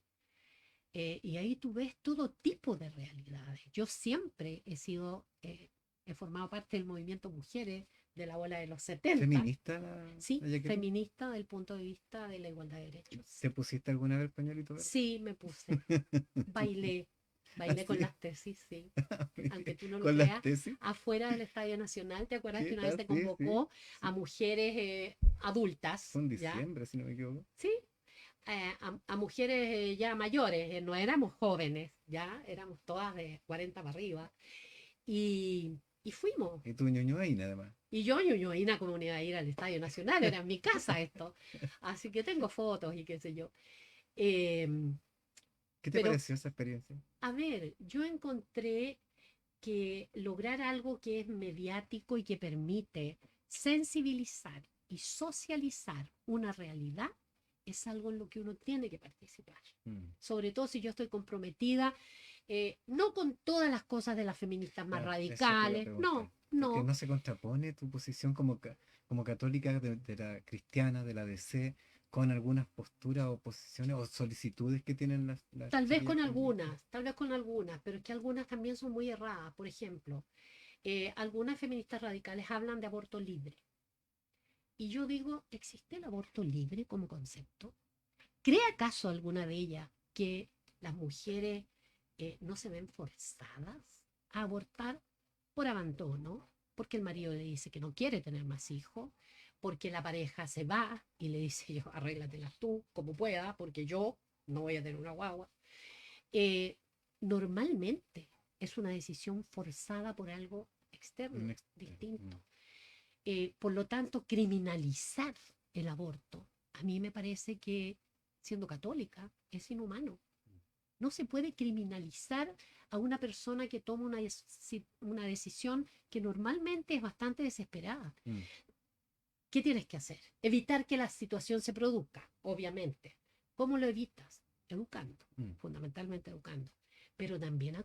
Y ahí tú ves todo tipo de realidades. Yo siempre he formado parte del movimiento Mujeres de la ola de los 70. ¿Feminista Sí, la Jacqueline? feminista del punto de vista de la igualdad de derechos. ¿Te pusiste alguna vez el pañuelito verde? Sí, me puse. Bailé, bailé con Así, las tesis, sí. Aunque tú no lo con las creas, tesis. afuera del Estadio Nacional, ¿te acuerdas que ¿Qué una vez tal? se Sí, sí, convocó a sí. mujeres adultas, Fue en ¿ya? diciembre, si no me equivoco. Sí, a mujeres ya mayores, no éramos jóvenes, ya éramos todas de 40 para arriba, y fuimos. Y tú ñoño ahí nada más. Y yo, ñoñoína, como unidad a ir al Estadio Nacional, era en mi casa esto. Así que tengo fotos y qué sé yo. Eh, ¿Qué te pero, pareció esa experiencia? a ver, yo encontré que lograr algo que es mediático y que permite sensibilizar y socializar una realidad es algo en lo que uno tiene que participar. Sobre todo si yo estoy comprometida, no con todas las cosas de las feministas más Claro, eso te iba a radicales, preguntar. no, Porque no. no se contrapone tu posición como católica de la cristiana, de la DC, con algunas posturas o posiciones o solicitudes que tienen las chiquillas feministas. Tal vez con algunas, pero es que algunas también son muy erradas. Por ejemplo, algunas feministas radicales hablan de aborto libre. Y yo digo, ¿existe el aborto libre como concepto? ¿Cree acaso alguna de ellas que las mujeres no se ven forzadas a abortar por abandono? Porque el marido le dice que no quiere tener más hijos, porque la pareja se va y le dice yo, arréglatelas tú como puedas, porque yo no voy a tener una guagua. Eh, Normalmente es una decisión forzada por algo externo, distinto. Por lo tanto, criminalizar el aborto, a mí me parece que, siendo católica, es inhumano. No se puede criminalizar a una persona que toma una decisión que normalmente es bastante desesperada. ¿Qué tienes que hacer? Evitar que la situación se produzca, obviamente. ¿Cómo lo evitas? Educando, fundamentalmente educando, pero también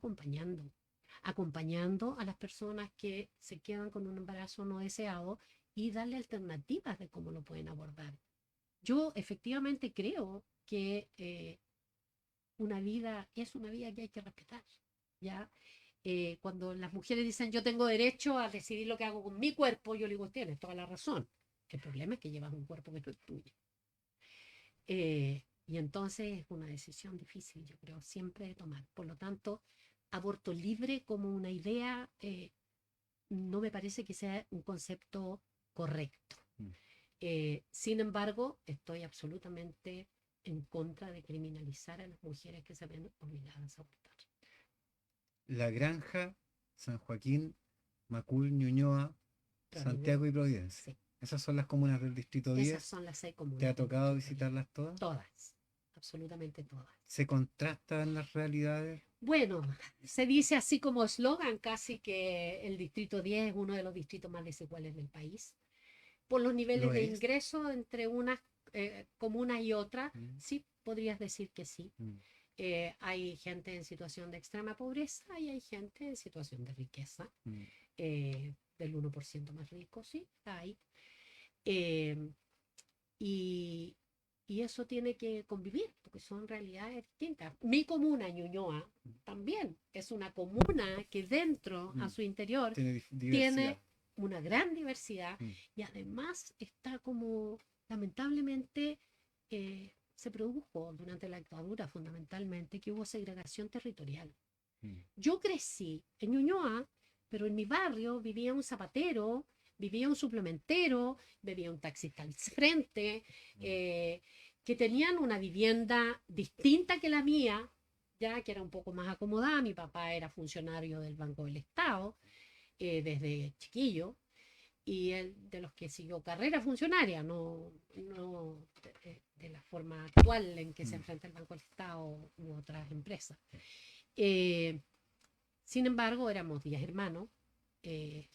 acompañando a las personas que se quedan con un embarazo no deseado y darle alternativas de cómo lo pueden abordar. Yo efectivamente creo que una vida es una vida que hay que respetar, ¿ya? Cuando las mujeres dicen yo tengo derecho a decidir lo que hago con mi cuerpo, yo le digo, tienes toda la razón. El problema es que llevas un cuerpo que no es tuyo. Y entonces es una decisión difícil, yo creo, siempre de tomar. Por lo tanto, aborto libre como una idea no me parece que sea un concepto correcto. Sin embargo, estoy absolutamente en contra de criminalizar a las mujeres que se ven obligadas a abortar. La granja San Joaquín Macul, Ñuñoa, Providencia. Santiago y Providencia. Sí, Esas son las comunas del Distrito esas 10. son las 6 ¿Te comunas ha del tocado Distrito 10. visitarlas todas? Todas, absolutamente todas. ¿Se contrastan las realidades? Bueno, se dice así como eslogan casi que el Distrito 10 es uno de los distritos más desiguales del país. Por los niveles ¿Lo de es? ingreso entre unas comunas y otras, Mm, sí, podrías decir que sí. mm, Hay gente en situación de extrema pobreza y hay gente en situación de riqueza. mm, Del 1% más rico, sí, hay. Eh, y, y eso tiene que convivir, porque son realidades distintas. Mi comuna, Ñuñoa, también es una comuna que dentro, a mm. su interior, Tiene diversidad. tiene una gran diversidad Mm, y además está como, lamentablemente, se produjo durante la dictadura fundamentalmente que hubo segregación territorial. mm, Yo crecí en Ñuñoa, pero en mi barrio vivía un zapatero, vivía un suplementero, vivía un taxista al frente, mm, eh, que tenían una vivienda distinta que la mía, ya que era un poco más acomodada. Mi papá era funcionario del Banco del Estado desde chiquillo y él de los que siguió carrera funcionaria, no de la forma actual en que se mm. enfrenta el Banco del Estado u otras empresas. Eh, Sin embargo, éramos 10 hermanos.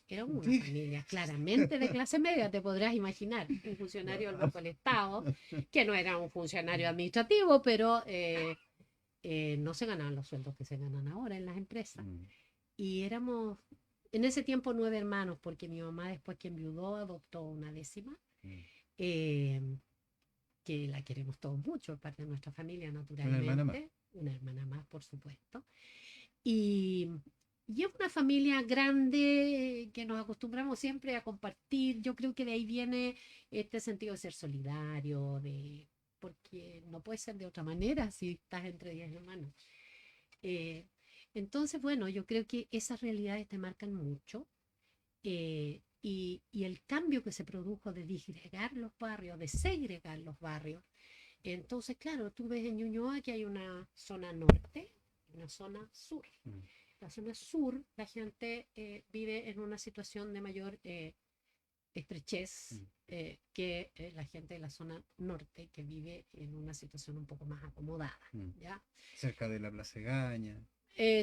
Éramos una Sí. familia claramente de clase media, te podrás imaginar. Un funcionario del Banco del Estado, que no era un funcionario administrativo, pero no se ganaban los sueldos que se ganan ahora en las empresas. Mm, Y éramos, en ese tiempo, 9 hermanos, porque mi mamá, después que enviudó, adoptó una décima, mm. eh, que la queremos todos mucho, parte de nuestra familia, Una hermana más. naturalmente. Una hermana más, por supuesto. Y, y es una familia grande que nos acostumbramos siempre a compartir. Yo creo que de ahí viene este sentido de ser solidario, porque no puede ser de otra manera si estás entre 10 hermanos. Eh, entonces, bueno, yo creo que esas realidades te marcan mucho. Y el cambio que se produjo de disgregar los barrios, de segregar los barrios. Entonces, claro, tú ves en Ñuñoa que hay una zona norte y una zona sur. Mm, La zona sur, la gente vive en una situación de mayor estrechez mm, que la gente de la zona norte, que vive en una situación un poco más acomodada, mm. ¿ya? Cerca de la Plaza Gaña.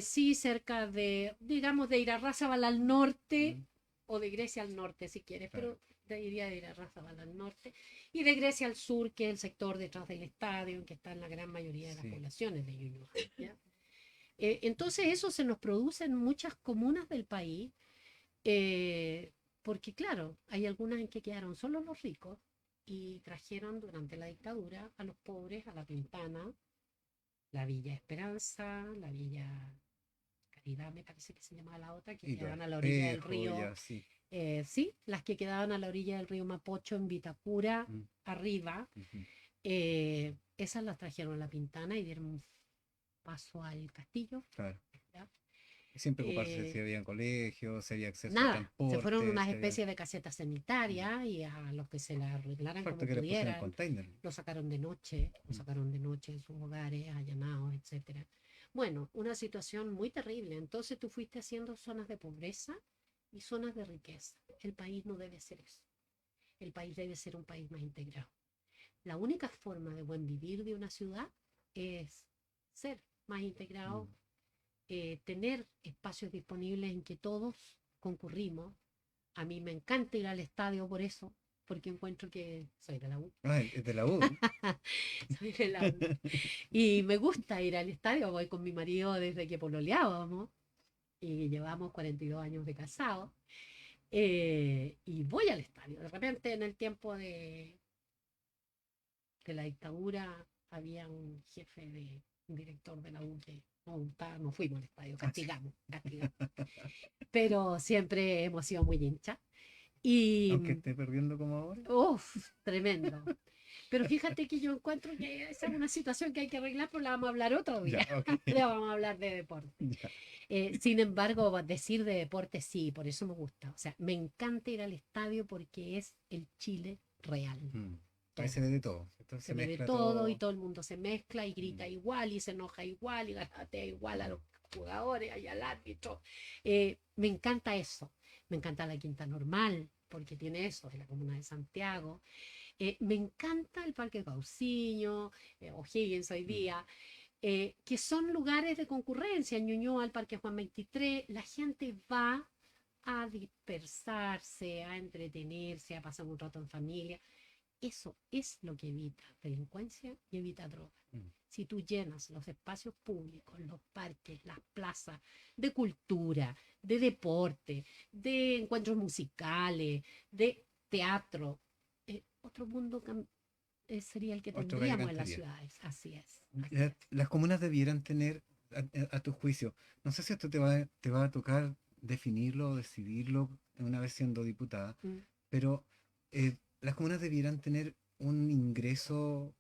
Sí, cerca de, digamos, de Irarrázaval al norte, Mm, o de Grecia al norte, si quieres, claro. pero diría de Irarrázaval al norte, y de Grecia al sur, que es el sector detrás del estadio, en que están la gran mayoría de las Sí. poblaciones de Ñuñoa, ¿ya? Entonces eso se nos produce en muchas comunas del país, eh, porque claro, hay algunas en que quedaron solo los ricos y trajeron durante la dictadura a los pobres a La Pintana, la Villa Esperanza, la Villa Caridad, me parece que se llamaba la otra, que Y los quedaban a la orilla del espejos, río. ya, sí. Sí, las que quedaban a la orilla del río Mapocho en Vitacura, Mm, arriba, ujú. esas las trajeron a La Pintana y dieron un paso al castillo. Claro. ¿Ya? Y siempre ocuparse si Eh, había colegios, si había acceso a Nada, se fueron transporte, unas si había. especies de casetas Mm. sanitarias y a los que se la arreglaran Falta como que les pusieran pudieran, container. lo sacaron de noche, lo Mm, sacaron de noche en sus hogares, allanados, etcétera. Bueno, una situación muy terrible. Entonces tú fuiste haciendo zonas de pobreza y zonas de riqueza. El país no debe ser eso. El país debe ser un país más integrado. La única forma de buen vivir de una ciudad es ser más integrado, mm. tener espacios disponibles en que todos concurrimos. A mí me encanta ir al estadio por eso, porque encuentro que soy de la U. Ah, es de la U. Soy de la U. Y me gusta ir al estadio, voy con mi marido desde que pololeábamos y llevamos 42 años de casado. Y voy al estadio. De repente en el tiempo de la dictadura había un jefe un director de la U que no fuimos al estadio, Ah, sí. castigamos, castigamos. Pero siempre hemos sido muy hinchas. Y, Aunque esté perdiendo como ahora. uff, tremendo. Pero fíjate que yo encuentro que esa es una situación que hay que arreglar, pero la vamos a hablar otro Ya, día. ok. Le vamos a hablar de deporte. Ya. Sin embargo, decir de deporte sí, por eso me gusta. O sea, me encanta ir al estadio porque es el Chile real. Mm. Ahí se Todo. ve de todo. Entonces Se se ve de mezcla todo y todo. todo el mundo se mezcla y grita Mm, igual y se enoja igual y garatea igual a mm, los jugadores y al árbitro. Me encanta eso. Me encanta la Quinta Normal, porque tiene eso, de la comuna de Santiago. Me encanta el Parque Cauciño, O'Higgins hoy Mm. día, que son lugares de concurrencia. En Ñuñoa, el Parque Juan 23, la gente va a dispersarse, a entretenerse, a pasar un rato en familia. Eso es lo que evita delincuencia y evita droga. Mm. Si tú llenas los espacios públicos, los parques, las plazas de cultura, de deporte, de encuentros musicales, de teatro, otro mundo sería el que Otro gallo tendríamos en las cantaría. ciudades. Así es, así es. Las comunas debieran tener, a tu juicio, no sé si esto te va a tocar definirlo o decidirlo una vez siendo diputada, Mm. pero las comunas debieran tener un ingreso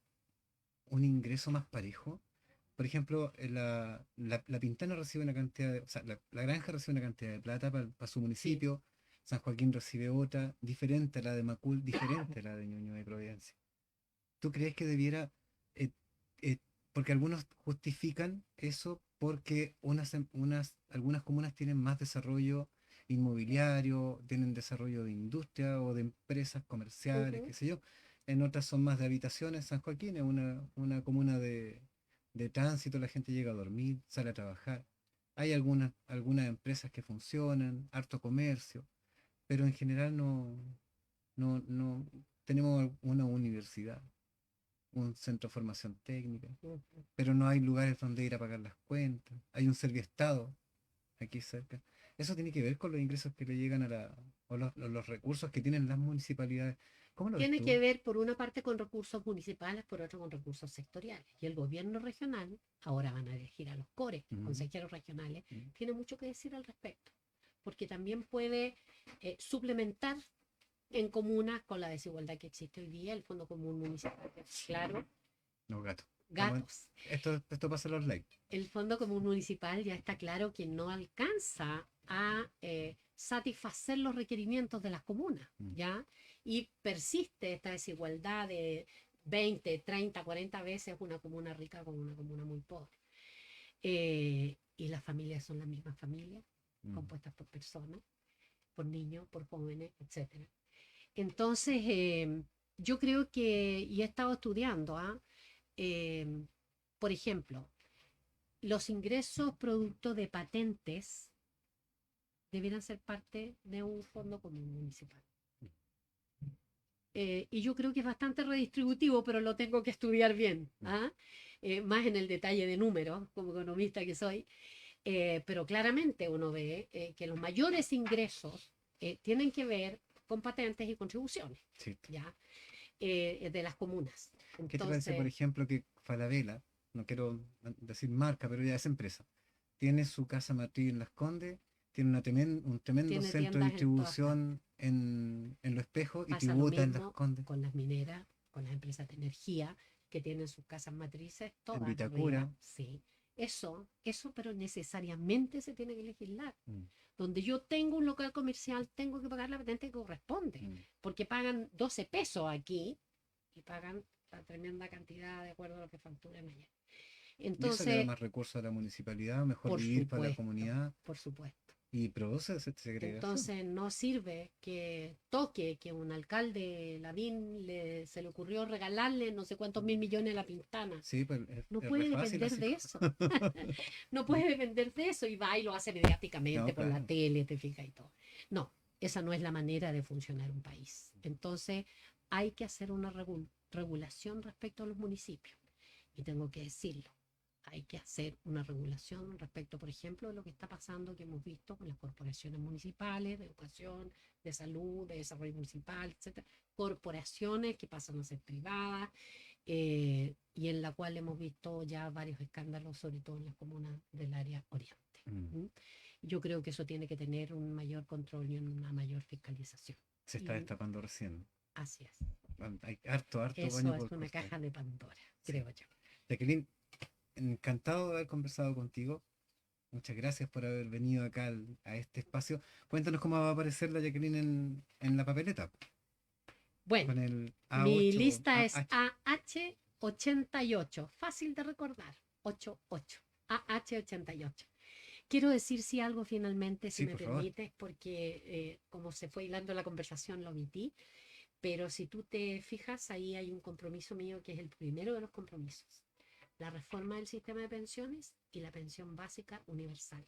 más parejo. Por ejemplo, la Pintana recibe una cantidad de, o sea, la Granja recibe una cantidad de plata para su Sí. municipio, San Joaquín recibe otra, diferente a la de Macul, diferente a la de Ñuñoa y Providencia. ¿Tú crees que debiera, eh, eh, porque algunos justifican eso porque algunas comunas tienen más desarrollo inmobiliario, tienen desarrollo de industria o de empresas comerciales, Ujú. qué sé yo, en otras son más de habitaciones? San Joaquín es una comuna de tránsito, la gente llega a dormir, sale a trabajar. Hay algunas empresas que funcionan, harto comercio, pero en general no tenemos una universidad, un centro de formación técnica, Ujú. pero no hay lugares donde ir a pagar las cuentas. Hay un Serviestado aquí cerca. Eso tiene que ver con los ingresos que le llegan o los recursos que tienen las municipalidades. ¿Cómo lo ves Tiene que tú? ver por una parte con recursos municipales, por otra con recursos sectoriales. Y el gobierno regional, ahora van a elegir a los CORE, Ujú, consejeros regionales, ujú, tiene mucho que decir al respecto, porque también puede suplementar en comunas con la desigualdad que existe hoy día, el Fondo Común Municipal, claro, los gatos. gatos. Esto pasa en los likes. El Fondo Común Municipal ya está claro que no alcanza a satisfacer los requerimientos de las comunas, Mm. ¿ya? Y persiste esta desigualdad de 20, 30, 40 veces una comuna rica con una comuna muy pobre. Y las familias son las mismas familias, Mm. compuestas por personas, por niños, por jóvenes, etcétera. Entonces, yo creo que, y he estado estudiando, eh, por ejemplo, los ingresos producto de patentes debieran ser parte de un fondo común municipal. Y yo creo que es bastante redistributivo, pero lo tengo que estudiar bien, Mm. ¿ah? Más en el detalle de números, como economista que soy. Pero claramente uno ve que los mayores ingresos tienen que ver con patentes y contribuciones, Sí. ¿ya? De las comunas. ¿Qué te parece, por Entonces, ejemplo, que Falabella, no quiero decir marca, pero ya es empresa, tiene su casa matriz en Las Condes, tiene un tremendo tiene centro de tiendas en todas partes. distribución en Los Espejos y Pasa lo tributa en Las mismo Condes, con las mineras, con las empresas de energía que tienen sus casas matrices en todas Vitacura? arriba, sí. Eso, pero necesariamente se tiene que legislar. Mm. Donde yo tengo un local comercial, tengo que pagar la patente que corresponde, Mm. porque pagan 12 pesos aquí y pagan la tremenda cantidad de acuerdo a lo que facturan allá. Y eso le da Entonces, más recursos a la municipalidad, mejor por vivir para la supuesto, comunidad por supuesto. y produce segregación. Entonces no sirve que toque que un alcalde Lavín se le ocurrió regalarle no sé cuántos mil millones a la Pintana. Sí, pues No es re puede fácil depender así. de eso. No puede depender de eso y va y lo hace mediáticamente No, por la claro. tele, te fijas y todo. No, esa no es la manera de funcionar un país. Entonces hay que hacer una regulación respecto a los municipios. Y tengo que decirlo, hay que hacer una regulación respecto, por ejemplo, de lo que está pasando, que hemos visto con las corporaciones municipales, de educación, de salud, de desarrollo municipal, etcétera. Corporaciones que pasan a ser privadas y en la cual hemos visto ya varios escándalos, sobre todo en las comunas del área oriente. Mm. ¿Mm? Yo creo que eso tiene que tener un mayor control y una mayor fiscalización. Se está Y destapando recién. así es. Hay harto Eso baño es por una cortar. caja de Pandora, Sí. creo yo. Jacqueline, encantado de haber conversado contigo. Muchas gracias por haber venido acá a este espacio. Cuéntanos cómo va a aparecer la Jacqueline en la papeleta, Bueno, con el mi A8, lista es AH. AH88, fácil de recordar, 88, AH88. quiero decir sí algo finalmente, si Sí, me por favor. permites, porque como se fue hilando la conversación lo omití, pero si tú te fijas, ahí hay un compromiso mío que es el primero de los compromisos. La reforma del sistema de pensiones y la pensión básica universal,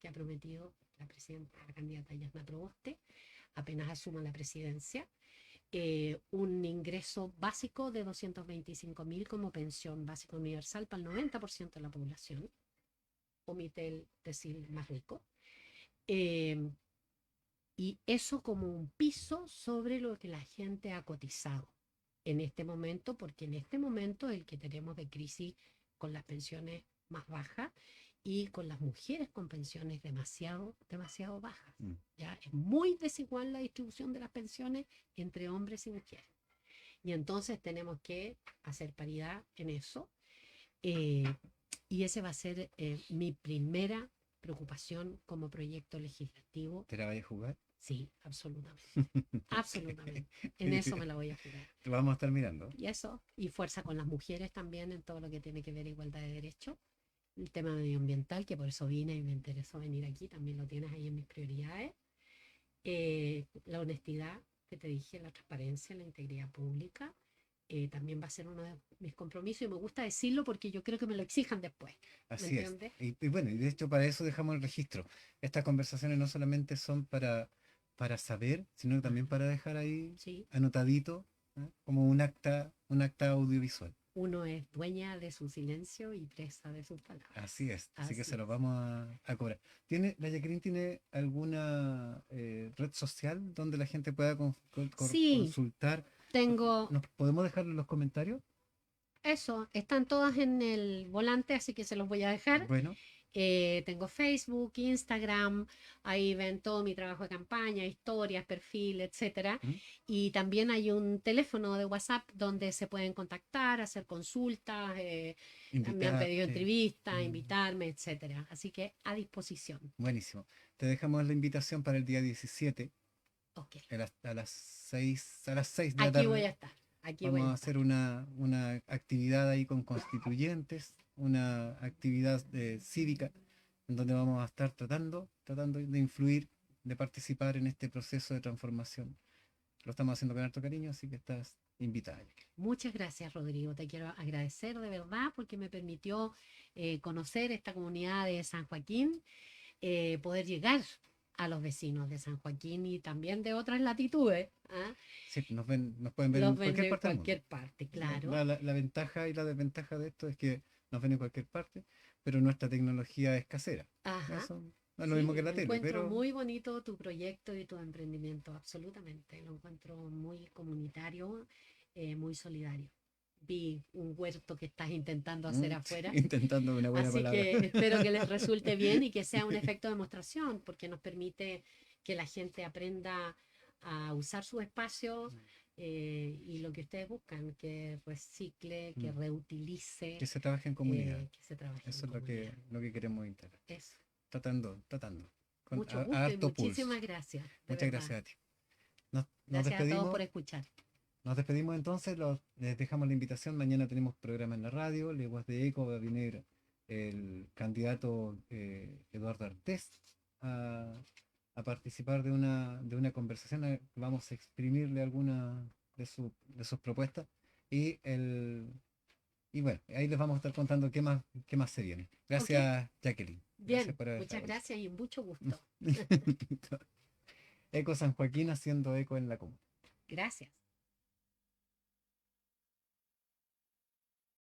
que ha prometido la presidenta, la candidata Yasna Proboste, apenas asuma la presidencia. Un ingreso básico de 225.000 como pensión básica universal para el 90% de la población, omite el decir más rico, eh, y eso como un piso sobre lo que la gente ha cotizado en este momento, porque en este momento el que tenemos de crisis con las pensiones más bajas y con las mujeres con pensiones demasiado, demasiado bajas. Mm. ¿Ya? Es muy desigual la distribución de las pensiones entre hombres y mujeres. Y entonces tenemos que hacer paridad en eso. eh, y ese va a ser mi primera preocupación como proyecto legislativo. ¿Te la vayas a jugar? Sí, absolutamente. Ok. Absolutamente. En eso me la voy a jugar. Te vamos a estar mirando. Y eso, y fuerza con las mujeres también en todo lo que tiene que ver igualdad de derechos. El tema medioambiental, que por eso vine y me interesó venir aquí, también lo tienes ahí en mis prioridades. La honestidad, que te dije, la transparencia, la integridad pública, también va a ser uno de mis compromisos y me gusta decirlo porque yo creo que me lo exijan después. ¿Me Así es. entiendes? Y bueno, y de hecho para eso dejamos el registro. Estas conversaciones no solamente son para saber, sino también Ajá, para dejar ahí sí. anotadito, ¿eh? Como un acta audiovisual. Uno es dueña de su silencio y presa de sus palabras. Así es. Así que Así se los es. vamos a cobrar. ¿La Jacqueline tiene alguna red social donde la gente pueda Sí, consultar? tengo ¿Nos podemos dejarlo en los comentarios? eso. Están todas en el volante, así que se los voy a dejar. Bueno, Tengo Facebook, Instagram, ahí ven todo mi trabajo de campaña, historias, perfil, etcétera. ¿mm? Y también hay un teléfono de WhatsApp donde se pueden contactar, hacer consultas, me han pedido Invitarte. entrevistas, mm, invitarme, etcétera. Así que a disposición. Buenísimo. Te dejamos la invitación para el día 17 Ok. a las 6 de la Aquí voy tarde. a estar. Aquí voy Vamos a a estar. hacer una actividad ahí con constituyentes, una actividad cívica, en donde vamos a estar tratando de influir, de participar en este proceso de transformación. Lo estamos haciendo con harto cariño, así que estás invitada. Muchas gracias, Rodrigo. Te quiero agradecer de verdad porque me permitió conocer esta comunidad de San Joaquín, poder llegar a los vecinos de San Joaquín y también de otras latitudes. ¿Ah? Sí, nos pueden ver Los en ven cualquier de parte del mundo. cualquier parte, claro. La ventaja y la desventaja de esto es que nos ven en cualquier parte, pero nuestra tecnología es casera. Ajá. Eso no es lo mismo Sí, que la tele, encuentro pero muy bonito tu proyecto y tu emprendimiento, absolutamente. Lo encuentro muy comunitario, muy solidario. Vi un huerto que estás intentando hacer sí, afuera. intentando una buena Así palabra. que espero que les resulte bien y que sea un efecto de demostración, porque nos permite que la gente aprenda a usar su espacio y lo que ustedes buscan, que recicle, que Mm. reutilice, Que se trabaje en comunidad. que se trabaje en Eso es comunidad. lo que queremos integrar. Eso. Tratando. Mucho A gusto y harto pulso. muchísimas gracias, de Muchas verdad. gracias a ti. Nos Gracias a todos por despedimos. escuchar. Nos despedimos entonces. Les dejamos la invitación. Mañana tenemos programa en la radio. Leguas de Eco va a venir el candidato Eduardo Artés a, a participar de una conversación. Vamos a exprimirle alguna de sus propuestas. Y y bueno, ahí les vamos a estar contando qué más se viene. Ok, Gracias, Jacqueline. Gracias bien, por haber muchas estado aquí. gracias y mucho gusto. Eco San Joaquín haciendo eco en la comuna. Gracias.